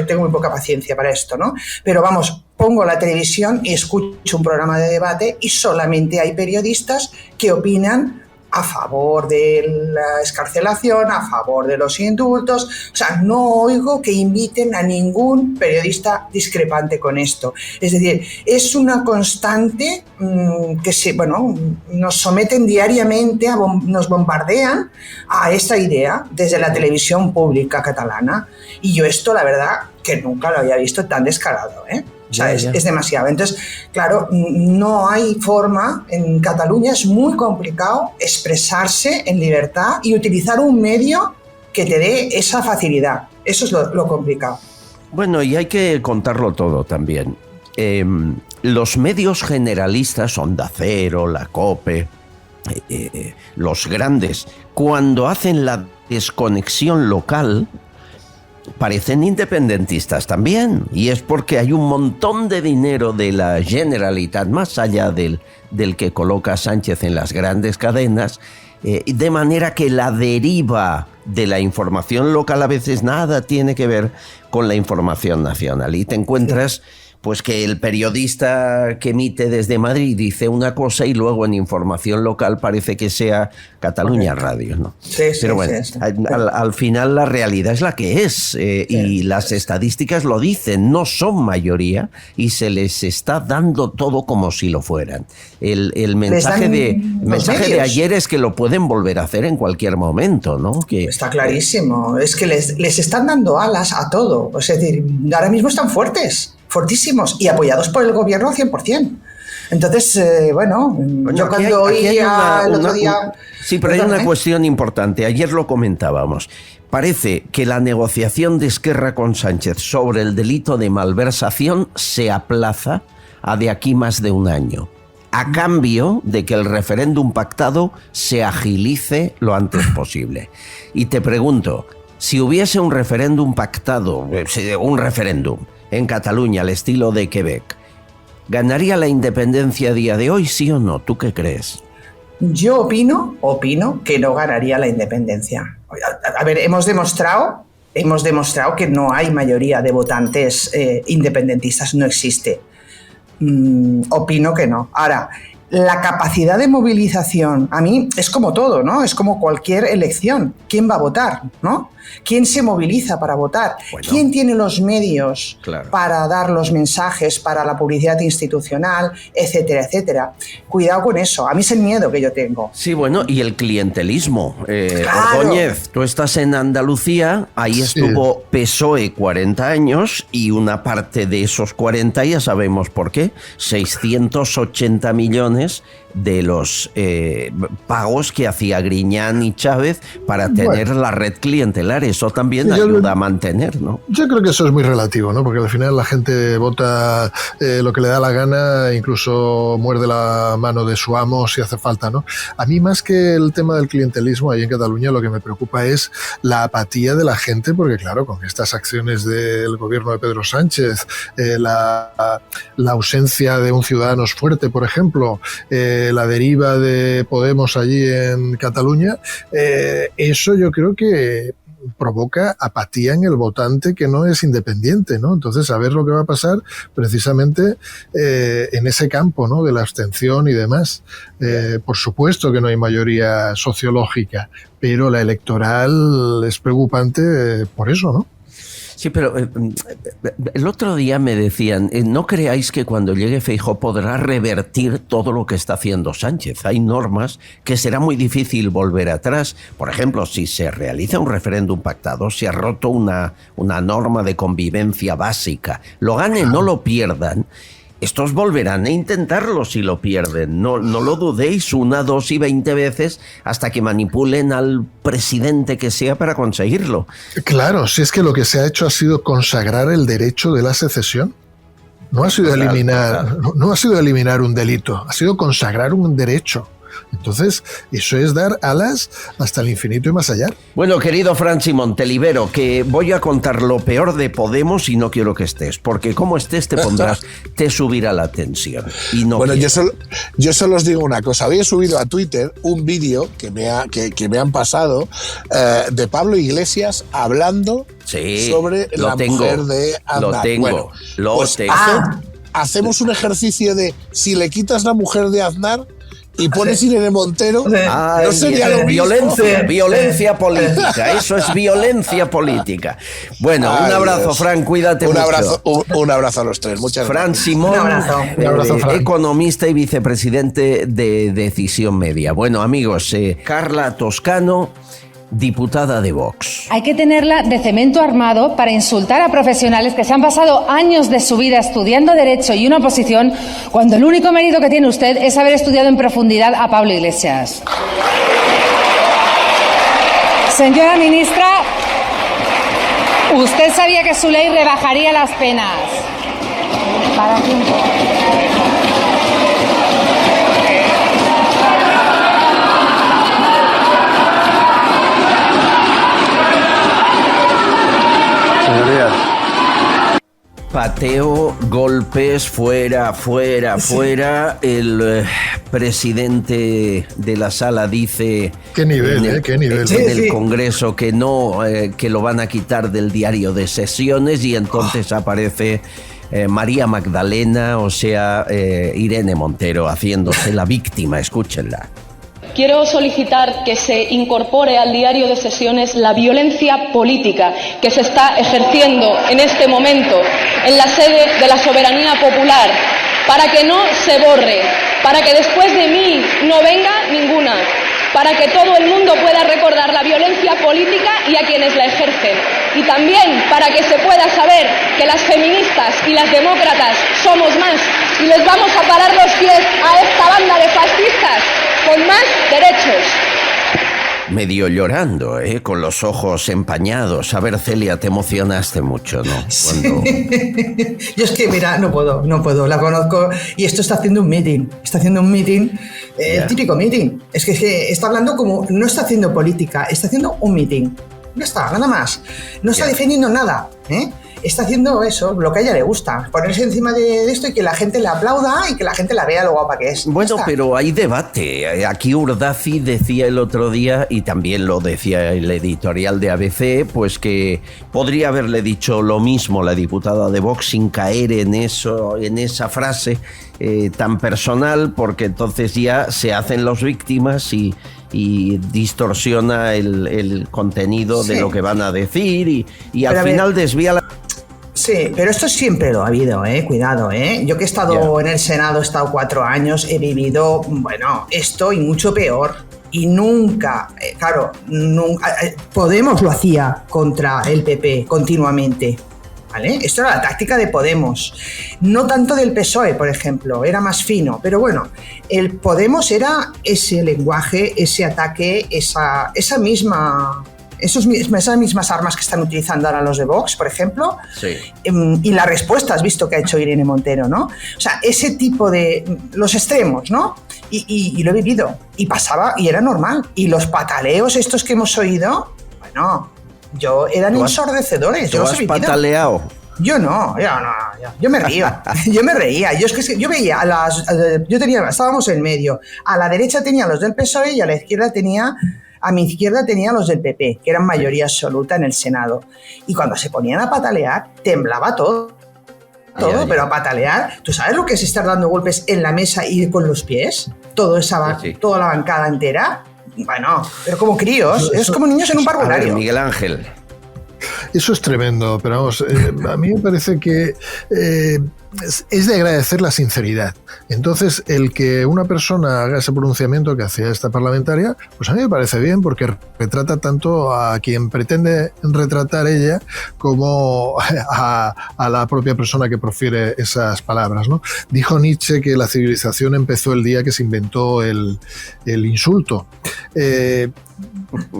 tengo muy poca paciencia para esto, ¿no? Pero vamos, pongo la televisión y escucho un programa de debate y solamente hay periodistas que opinan a favor de la excarcelación, a favor de los indultos. O sea, no oigo que inviten a ningún periodista discrepante con esto. Es decir, es una constante que nos someten diariamente, nos bombardean a esa idea desde la televisión pública catalana. Y yo esto, la verdad, que nunca lo había visto tan descarado, ¿eh? O sea, es demasiado. Entonces, claro, no hay forma. En Cataluña es muy complicado expresarse en libertad y utilizar un medio que te dé esa facilidad. Eso es lo complicado. Bueno, y hay que contarlo todo también. Los medios generalistas, Onda Cero, la COPE, los grandes, cuando hacen la desconexión local, parecen independentistas también, y es porque hay un montón de dinero de la Generalitat, más allá del que coloca Sánchez en las grandes cadenas, de manera que la deriva de la información local a veces nada tiene que ver con la información nacional, y te encuentras pues que el periodista que emite desde Madrid dice una cosa y luego en información local parece que sea Cataluña Radio, ¿no? Pero bueno, al final la realidad es la que es, y las estadísticas lo dicen, no son mayoría y se les está dando todo como si lo fueran. El mensaje de ayer es que lo pueden volver a hacer en cualquier momento, ¿no? Está clarísimo, es que les están dando alas a todo, es decir, ahora mismo están fortísimos y apoyados por el gobierno al 100%. Entonces, yo cuando oía el otro día... Sí, pero hay una cuestión importante. Ayer lo comentábamos. Parece que la negociación de Esquerra con Sánchez sobre el delito de malversación se aplaza a de aquí más de un año, a cambio de que el referéndum pactado se agilice lo antes posible. Y te pregunto, si hubiese un referéndum pactado, en Cataluña al estilo de Quebec, ¿ganaría la independencia a día de hoy, sí o no? ¿Tú qué crees? Yo opino que no ganaría la independencia. A ver, hemos demostrado que no hay mayoría de votantes independentistas, no existe. Opino que no. Ahora, la capacidad de movilización, a mí es como todo, ¿no? Es como cualquier elección. ¿Quién va a votar, no? ¿Quién se moviliza para votar? Bueno, ¿quién tiene los medios para dar los mensajes, para la publicidad institucional, etcétera, etcétera? Cuidado con eso. A mí es el miedo que yo tengo. Sí, bueno, y el clientelismo. Ordóñez, tú estás en Andalucía, ahí estuvo PSOE 40 años y una parte de esos 40 ya sabemos por qué, 680 millones de los pagos que hacía Griñán y Chávez para tener la red clientelar. Eso también ayuda a mantener, ¿no? Yo creo que eso es muy relativo, ¿no? Porque al final la gente vota lo que le da la gana, incluso muerde la mano de su amo si hace falta, ¿no? A mí, más que el tema del clientelismo ahí en Cataluña, lo que me preocupa es la apatía de la gente, porque claro, con estas acciones del gobierno de Pedro Sánchez, la ausencia de un Ciudadanos fuerte, por ejemplo, la deriva de Podemos allí en Cataluña, eso yo creo que provoca apatía en el votante que no es independiente, ¿no? Entonces, a ver lo que va a pasar precisamente en ese campo, ¿no? De la abstención y demás. Por supuesto que no hay mayoría sociológica, pero la electoral es preocupante por eso, ¿no? Sí, pero el otro día me decían, no creáis que cuando llegue Feijóo podrá revertir todo lo que está haciendo Sánchez. Hay normas que será muy difícil volver atrás. Por ejemplo, si se realiza un referéndum pactado, se ha roto una norma de convivencia básica. Lo ganen, no lo pierdan. Estos volverán a intentarlo si lo pierden. No lo dudéis 1, 2 y 20 veces hasta que manipulen al presidente que sea para conseguirlo. Claro, si es que lo que se ha hecho ha sido consagrar el derecho de la secesión. No ha sido no ha sido eliminar un delito, ha sido consagrar un derecho. Entonces, eso es dar alas hasta el infinito y más allá. Bueno, querido Fran Simón, te libero, que voy a contar lo peor de Podemos y no quiero que estés, porque como estés te subirá la tensión. Y no bueno, yo solo os digo una cosa. Había subido a Twitter un vídeo que me han pasado de Pablo Iglesias hablando sobre la mujer de Aznar. Lo tengo. Hacemos un ejercicio de si le quitas la mujer de Aznar y pones Irene Montero, no sería lo mismo. Violencia política, eso es violencia política. Bueno, un abrazo, Fran, cuídate mucho. Un abrazo a los tres, muchas gracias. Fran Simón, un abrazo, Fran. Economista y vicepresidente de Decisión Media. Bueno, amigos, Carla Toscano, diputada de Vox. Hay que tenerla de cemento armado para insultar a profesionales que se han pasado años de su vida estudiando Derecho y una oposición, cuando el único mérito que tiene usted es haber estudiado en profundidad a Pablo Iglesias. Señora ministra, usted sabía que su ley rebajaría las penas. Para tiempo. Pateo, golpes, fuera. El presidente de la sala dice... ¿Qué nivel, qué nivel? En el Congreso que no, que lo van a quitar del diario de sesiones y entonces aparece María Magdalena, o sea, Irene Montero, haciéndose la víctima. Escúchenla. Quiero solicitar que se incorpore al diario de sesiones la violencia política que se está ejerciendo en este momento en la sede de la soberanía popular, para que no se borre, para que después de mí no venga ninguna, para que todo el mundo pueda recordar la violencia política y a quienes la ejercen. Y también para que se pueda saber que las feministas y las demócratas somos más y les vamos a parar los pies a esta banda de fascistas con más derechos. Medio llorando, con los ojos empañados. A ver, Celia, te emocionaste mucho, ¿no? Cuando... Yo es que, mira, no puedo, la conozco y esto está haciendo un meeting, el típico meeting. Es que está hablando como, no está haciendo política, está haciendo un meeting. No está, nada más. No está defendiendo nada, Está haciendo eso, lo que a ella le gusta, ponerse encima de esto y que la gente le aplauda y que la gente la vea lo guapa que es. Bueno, pero hay debate. Aquí Urdazi decía el otro día, y también lo decía el editorial de ABC, pues que podría haberle dicho lo mismo la diputada de Vox sin caer en esa frase tan personal, porque entonces ya se hacen los víctimas y distorsiona el contenido de lo que van a decir y al final desvía la... Sí, pero esto siempre lo ha habido, cuidado, Yo que he estado en el Senado, he estado 4 años, he vivido, esto y mucho peor. Y nunca, Podemos lo hacía contra el PP continuamente, ¿vale? Esto era la táctica de Podemos. No tanto del PSOE, por ejemplo, era más fino, pero bueno, el Podemos era ese lenguaje, ese ataque, esas mismas armas que están utilizando ahora los de Vox, por ejemplo, y la respuesta has visto que ha hecho Irene Montero, ¿no? O sea, ese tipo de... los extremos, ¿no? Y lo he vivido, y pasaba, y era normal. Y los pataleos estos que hemos oído, eran ensordecedores. ¿Tú has pataleado? Yo no, yo me río, yo veía estábamos en medio, a la derecha tenía los del PSOE y a la izquierda tenía A mi izquierda tenía los del PP, que eran mayoría absoluta en el Senado. Y cuando se ponían a patalear, temblaba todo, pero a patalear. ¿Tú sabes lo que es estar dando golpes en la mesa y con los pies? Toda la bancada entera. Bueno, pero como críos, es como niños en un parvulario. Miguel Ángel. Eso es tremendo, pero vamos, a mí me parece que es de agradecer la sinceridad. Entonces, el que una persona haga ese pronunciamiento que hacía esta parlamentaria, pues a mí me parece bien, porque retrata tanto a quien pretende retratar ella como a la propia persona que profiere esas palabras, ¿no? Dijo Nietzsche que la civilización empezó el día que se inventó el insulto.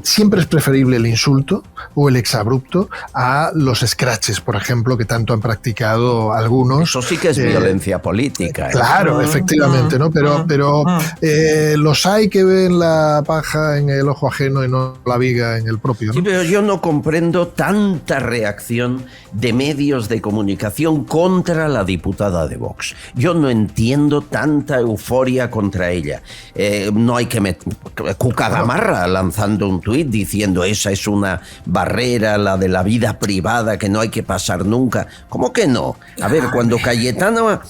Siempre es preferible el insulto o el exabrupto a los scratches, por ejemplo, que tanto han practicado algunos. Eso sí que es violencia política. Claro, efectivamente, ¿no? Pero los hay que ven la paja en el ojo ajeno y no la viga en el propio, ¿no? Sí, pero yo no comprendo tanta reacción de medios de comunicación contra la diputada de Vox. Yo no entiendo tanta euforia contra ella. No hay que meter Cucagamarra lanzando un tuit diciendo esa es una barrera, la de la vida privada que no hay que pasar nunca. ¿Cómo que no? A ver, cuando Cayetano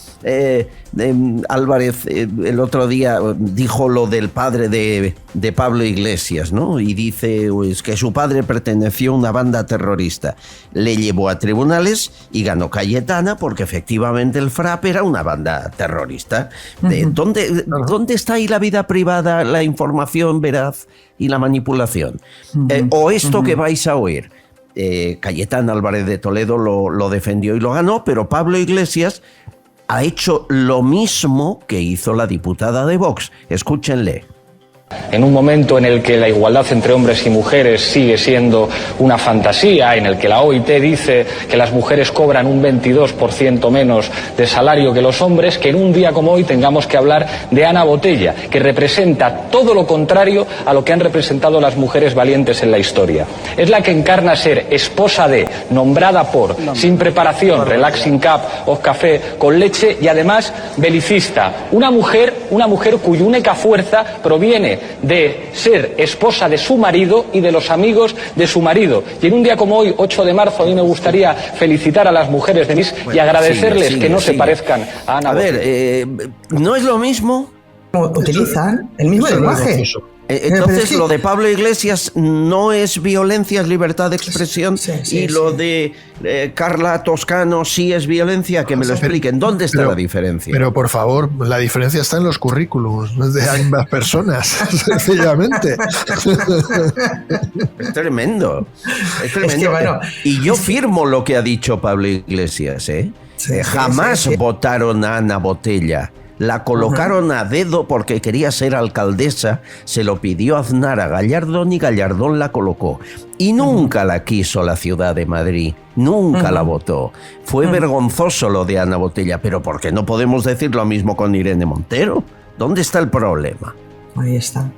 Álvarez el otro día dijo lo del padre de Pablo Iglesias, ¿no? Y dice pues, que su padre perteneció a una banda terrorista. Le llevó a tribunales y ganó Cayetana porque efectivamente el FRAP era una banda terrorista. ¿Dónde está ahí la vida privada, la información veraz y la manipulación? O esto que vais a oír. Cayetana Álvarez de Toledo lo defendió y lo ganó, pero Pablo Iglesias ha hecho lo mismo que hizo la diputada de Vox. Escúchenle. En un momento en el que la igualdad entre hombres y mujeres sigue siendo una fantasía, en el que la OIT dice que las mujeres cobran un 22% menos de salario que los hombres, que en un día como hoy tengamos que hablar de Ana Botella, que representa todo lo contrario a lo que han representado las mujeres valientes en la historia. Es la que encarna ser esposa de, nombrada por, sin preparación, relaxing cup o café con leche y además belicista. Una mujer cuya única fuerza proviene de ser esposa de su marido y de los amigos de su marido. Y en un día como hoy, 8 de marzo, a mí me gustaría felicitar a las mujeres de Nice y agradecerles que no se parezcan a Ana. A ver, ¿no es lo mismo? Utilizan el mismo lenguaje. Entonces, lo de Pablo Iglesias no es violencia, es libertad de expresión, lo de Carla Toscano sí es violencia. Que me lo expliquen. ¿Dónde está la diferencia? Pero, por favor, la diferencia está en los currículums de ambas personas, sencillamente. Es tremendo. Es tremendo. Es que, bueno, y yo firmo lo que ha dicho Pablo Iglesias, ¿eh? Jamás votaron a Ana Botella. La colocaron a dedo porque quería ser alcaldesa, se lo pidió Aznar a Gallardón y Gallardón la colocó. Y nunca la quiso la ciudad de Madrid, nunca la votó. Fue vergonzoso lo de Ana Botella, pero ¿por qué no podemos decir lo mismo con Irene Montero? ¿Dónde está el problema? Ahí está.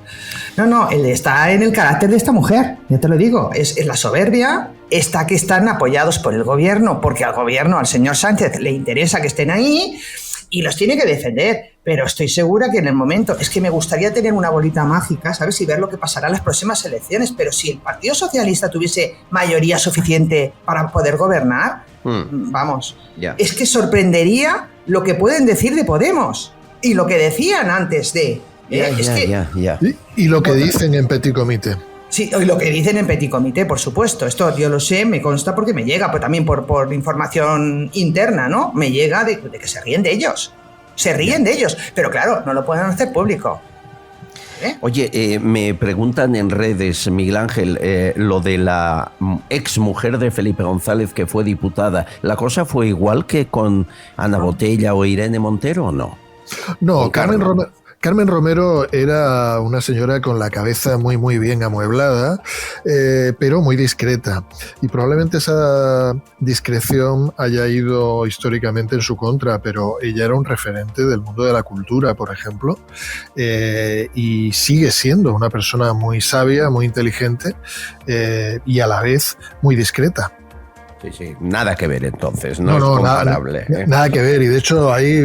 No, él está en el carácter de esta mujer, ya te lo digo. Es la soberbia, está que están apoyados por el gobierno, porque al gobierno, al señor Sánchez, le interesa que estén ahí y los tiene que defender. Pero estoy segura que en el momento, es que me gustaría tener una bolita mágica, ¿sabes? Y ver lo que pasará en las próximas elecciones. Pero si el Partido Socialista tuviese mayoría suficiente para poder gobernar, vamos, es que sorprendería lo que pueden decir de Podemos y lo que decían antes de... Y lo que dicen en Petit Comité. Sí, y lo que dicen en Petit Comité, por supuesto. Esto yo lo sé, me consta porque me llega, pero también por información interna, ¿no? Me llega de que se ríen de ellos. Se ríen de ellos. Pero claro, no lo pueden hacer público. Oye, me preguntan en redes, Miguel Ángel, lo de la ex mujer de Felipe González que fue diputada. ¿La cosa fue igual que con Ana Botella o Irene Montero o no? No, Carmen Romero era una señora con la cabeza muy, muy bien amueblada, pero muy discreta. Y probablemente esa discreción haya ido históricamente en su contra, pero ella era un referente del mundo de la cultura, por ejemplo, y sigue siendo una persona muy sabia, muy inteligente y a la vez muy discreta. Sí. Nada que ver entonces, no es comparable. Nada que ver, y de hecho ahí,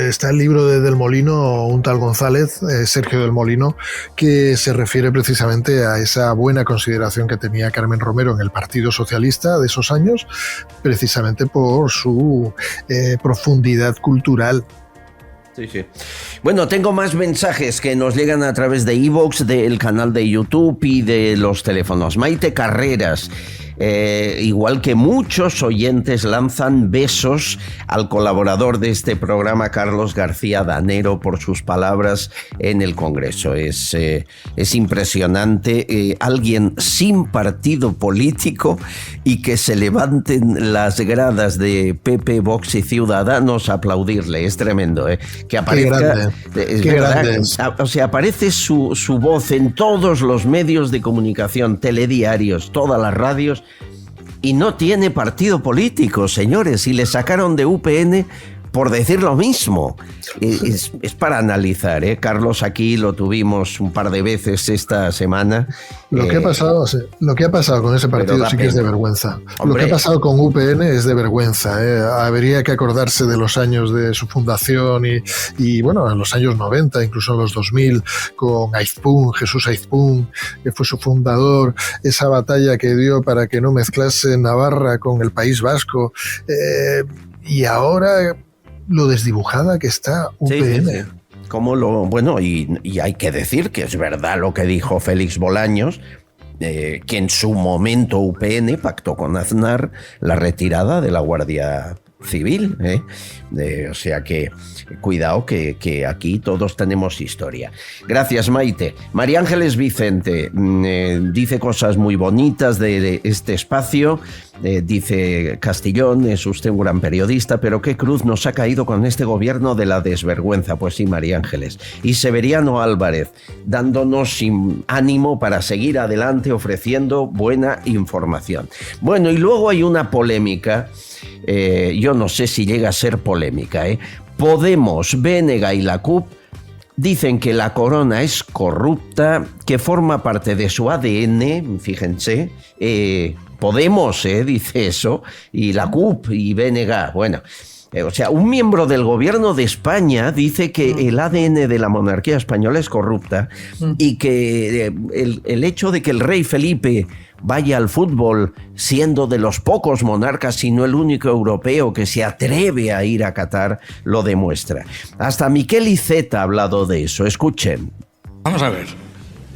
está el libro de Del Molino, un tal González, Sergio del Molino, que se refiere precisamente a esa buena consideración que tenía Carmen Romero en el Partido Socialista de esos años, precisamente por su profundidad cultural. Sí. Bueno, tengo más mensajes que nos llegan a través de iVoox, del canal de YouTube y de los teléfonos. Maite Carreras, igual que muchos oyentes, lanzan besos al colaborador de este programa, Carlos García Danero, por sus palabras en el Congreso. Es impresionante, alguien sin partido político y que se levanten las gradas de PP, Vox y Ciudadanos a aplaudirle. Es tremendo, que aparezca. Qué grande. O sea, aparece su voz en todos los medios de comunicación, telediarios, todas las radios, y no tiene partido político, señores, y le sacaron de UPN por decir lo mismo. Es para analizar, Carlos, aquí lo tuvimos un par de veces esta semana. Lo que ha pasado con ese partido sí que es de vergüenza. Hombre. Lo que ha pasado con UPN es de vergüenza. Habría que acordarse de los años de su fundación y en los años 90, incluso en los 2000, con Aizpún, Jesús Aizpún, que fue su fundador, esa batalla que dio para que no mezclase Navarra con el País Vasco, y ahora lo desdibujada que está UPN. Sí. Y hay que decir que es verdad lo que dijo Félix Bolaños, que en su momento UPN pactó con Aznar la retirada de la Guardia Civil, o sea que cuidado que aquí todos tenemos historia. Gracias, Maite. María Ángeles Vicente dice cosas muy bonitas de este espacio. Dice: Castillón, es usted un gran periodista, pero qué cruz nos ha caído con este gobierno de la desvergüenza. Pues sí, María Ángeles. Y Severiano Álvarez, dándonos ánimo para seguir adelante ofreciendo buena información. Bueno, y luego hay una polémica, yo no sé si llega a ser polémica, Podemos, BNG y la CUP dicen que la corona es corrupta, que forma parte de su ADN, fíjense, Podemos dice eso, y la CUP y BNG, o sea, un miembro del gobierno de España dice que el ADN de la monarquía española es corrupta y que el hecho de que el rey Felipe vaya al fútbol siendo de los pocos monarcas, si no el único europeo que se atreve a ir a Qatar, lo demuestra. Hasta Miquel Iceta ha hablado de eso. Escuchen. Vamos a ver,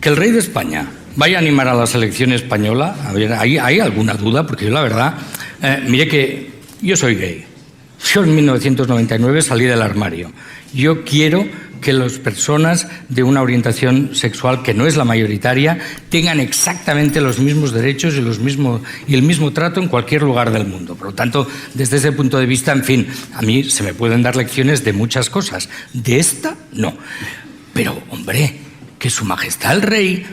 que el rey de España vaya a animar a la selección española, a ver, ¿hay alguna duda? Porque yo la verdad, mire que yo soy gay. Yo en 1999 salí del armario. Yo quiero que las personas de una orientación sexual que no es la mayoritaria tengan exactamente los mismos derechos y el mismo trato en cualquier lugar del mundo. Por lo tanto, desde ese punto de vista, en fin, a mí se me pueden dar lecciones de muchas cosas. De esta, no. Pero, hombre, que Su Majestad el Rey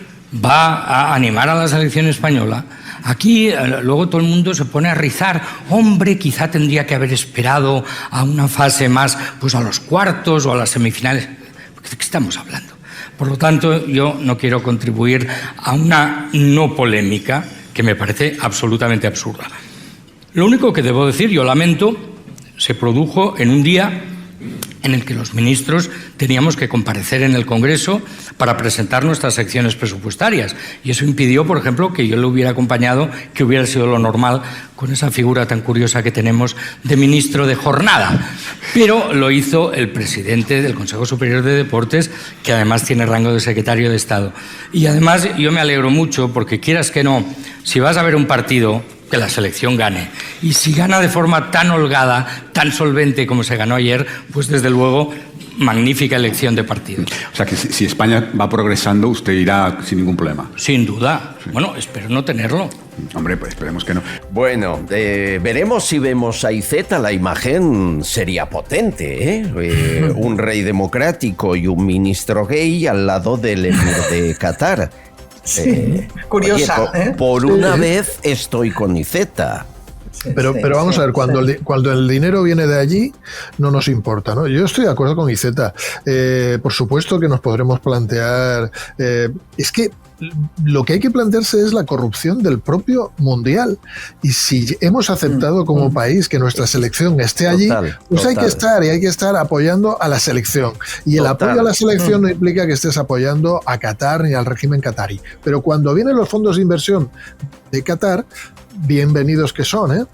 va a animar a la selección española. Aquí luego todo el mundo se pone a rizar. Hombre, quizá tendría que haber esperado a una fase más, pues a los cuartos o a las semifinales. ¿De qué estamos hablando? Por lo tanto, yo no quiero contribuir a una no polémica que me parece absolutamente absurda. Lo único que debo decir, yo lamento, se produjo en un día en el que los ministros teníamos que comparecer en el Congreso para presentar nuestras secciones presupuestarias. Y eso impidió, por ejemplo, que yo le hubiera acompañado, que hubiera sido lo normal, con esa figura tan curiosa que tenemos de ministro de jornada. Pero lo hizo el presidente del Consejo Superior de Deportes, que además tiene rango de secretario de Estado. Y además yo me alegro mucho, porque quieras que no, si vas a ver un partido, que la selección gane. Y si gana de forma tan holgada, tan solvente como se ganó ayer, pues desde luego, magnífica elección de partido. O sea que si España va progresando, usted irá sin ningún problema. Sin duda. Sí. Bueno, espero no tenerlo. Hombre, pues esperemos que no. Bueno, veremos si vemos a Iceta. La imagen sería potente, un rey democrático y un ministro gay al lado del emir de Qatar. Sí, curiosa. Oye, por una vez estoy con Iceta. Pero vamos a ver, cuando el dinero viene de allí, no nos importa, ¿no? Yo estoy de acuerdo con Iceta. Por supuesto que nos podremos plantear... es que lo que hay que plantearse es la corrupción del propio Mundial. Y si hemos aceptado como país que nuestra selección esté allí, pues hay que estar apoyando a la selección. Y el apoyo a la selección no implica que estés apoyando a Qatar ni al régimen qatarí. Pero cuando vienen los fondos de inversión de Qatar, bienvenidos que son, ¿eh?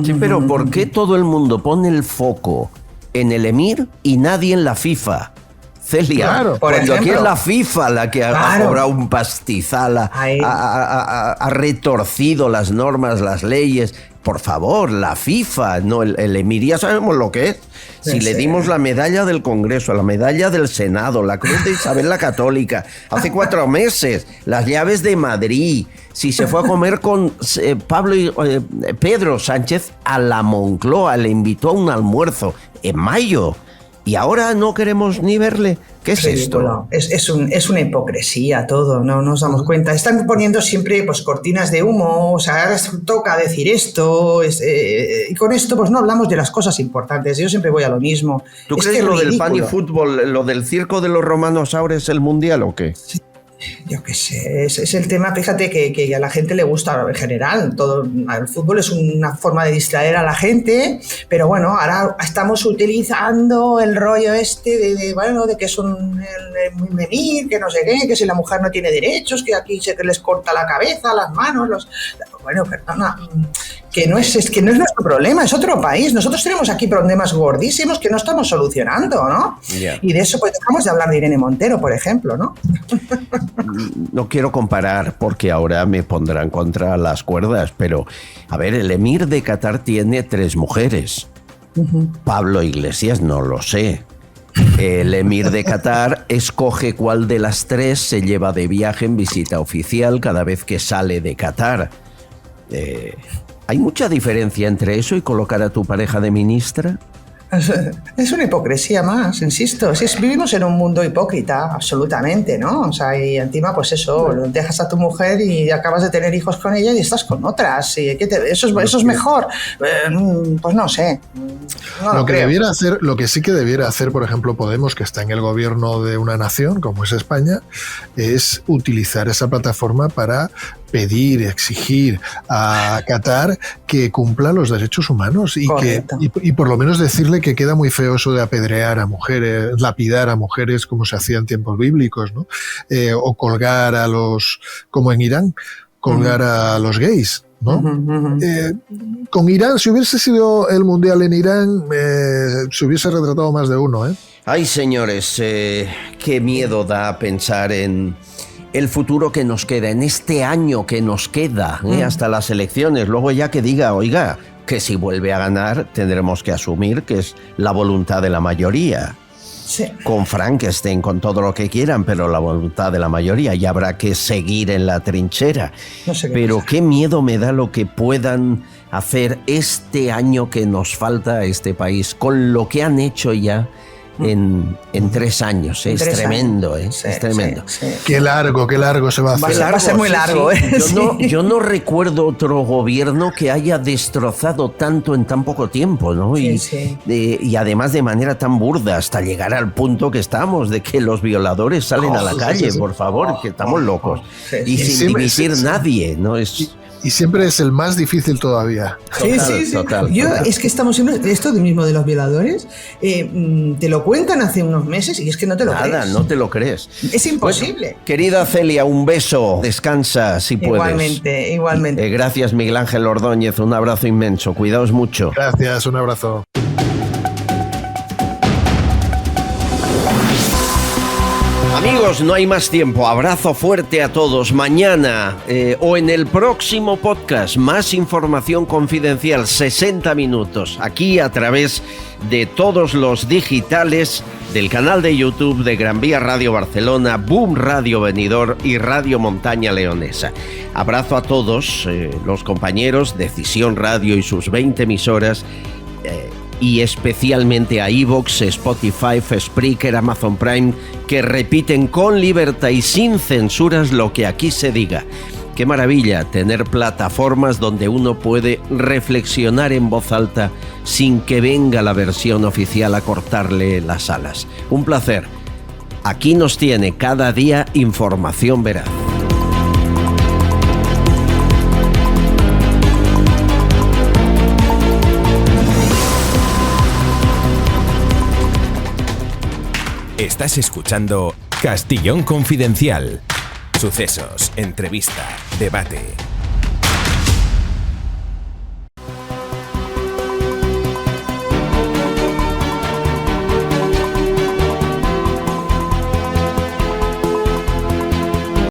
Sí, pero ¿por qué todo el mundo pone el foco en el Emir y nadie en la FIFA? Celia, claro, cuando aquí es la FIFA la que ha cobrado un pastizal, ha retorcido las normas, las leyes. Por favor, la FIFA, no el Emir, ya sabemos lo que es. Si le dimos la medalla del Congreso, la medalla del Senado, la Cruz de Isabel la Católica, hace 4 meses, las llaves de Madrid, si se fue a comer con Pedro Sánchez a la Moncloa, le invitó a un almuerzo en mayo. Y ahora no queremos ni verle. ¿Qué es esto? Es una hipocresía todo, no nos damos cuenta. Están poniendo siempre pues cortinas de humo, o sea, ahora toca decir esto, y con esto pues no hablamos de las cosas importantes. Yo siempre voy a lo mismo. ¿Tú crees que lo del pan y fútbol, lo del circo de los romanos ahora es el mundial o qué? Sí. Yo qué sé, es el tema, fíjate que a la gente le gusta en general, el fútbol es una forma de distraer a la gente, pero bueno, ahora estamos utilizando el rollo este de que es un menir, que no sé qué, que si la mujer no tiene derechos, que aquí se les corta la cabeza, las manos, bueno, perdona, que no es nuestro problema, es otro país. Nosotros tenemos aquí problemas gordísimos que no estamos solucionando, ¿no? Yeah. Y de eso pues dejamos de hablar de Irene Montero, por ejemplo, ¿no? No quiero comparar porque ahora me pondrán contra las cuerdas, pero a ver, el emir de Qatar tiene 3 mujeres. Pablo Iglesias no lo sé. El emir de Qatar escoge cuál de las 3 se lleva de viaje en visita oficial cada vez que sale de Qatar. ¿Hay mucha diferencia entre eso y colocar a tu pareja de ministra? Es una hipocresía más, insisto. Vivimos en un mundo hipócrita, absolutamente, ¿no? O sea, y encima, pues eso, dejas a tu mujer y acabas de tener hijos con ella y estás con otras. Y eso es mejor. Pues no sé. No lo que sí que debiera hacer, por ejemplo, Podemos, que está en el gobierno de una nación, como es España, es utilizar esa plataforma para pedir, exigir a Qatar que cumpla los derechos humanos y por lo menos decirle que queda muy feo eso de apedrear a mujeres, lapidar a mujeres como se hacía en tiempos bíblicos, ¿no? O colgar a los, como en Irán, colgar a los gays, ¿no? Con Irán, si hubiese sido el mundial en Irán, se hubiese retratado más de uno, ¿eh? Ay, señores, qué miedo da pensar en el futuro que nos queda, en este año que nos queda, hasta las elecciones. Luego ya que diga, oiga, que si vuelve a ganar tendremos que asumir que es la voluntad de la mayoría. Sí. Con Frankenstein, con todo lo que quieran, pero la voluntad de la mayoría, y habrá que seguir en la trinchera. No sé qué miedo me da lo que puedan hacer este año que nos falta a este país, con lo que han hecho ya en 3 años. Es tremendo, sí, es tremendo. Sí. Qué largo se va a hacer. Va a ser muy largo. Yo no recuerdo otro gobierno que haya destrozado tanto en tan poco tiempo, ¿no? Y además de manera tan burda, hasta llegar al punto que estamos, de que los violadores salen a la calle, por favor, que estamos locos. Y sin dimitir nadie, ¿no? Y siempre es el más difícil todavía. Total. Es que estamos siempre... Esto mismo de los violadores, te lo cuentan hace unos meses y es que no te lo crees. Nada, no te lo crees. Es imposible. Bueno, querida Celia, un beso. Descansa si puedes. Igualmente. Gracias, Miguel Ángel Ordóñez. Un abrazo inmenso. Cuidaos mucho. Gracias, un abrazo. Amigos, no hay más tiempo. Abrazo fuerte a todos. Mañana o en el próximo podcast, más información confidencial, 60 minutos, aquí a través de todos los digitales del canal de YouTube de Gran Vía Radio Barcelona, Boom Radio Benidorm y Radio Montaña Leonesa. Abrazo a todos los compañeros, Decisión Radio y sus 20 emisoras, y especialmente a iVoox, Spotify, Spreaker, Amazon Prime, que repiten con libertad y sin censuras lo que aquí se diga. Qué maravilla tener plataformas donde uno puede reflexionar en voz alta sin que venga la versión oficial a cortarle las alas. Un placer. Aquí nos tiene cada día información veraz. Estás escuchando Castellón Confidencial. Sucesos, entrevista, debate.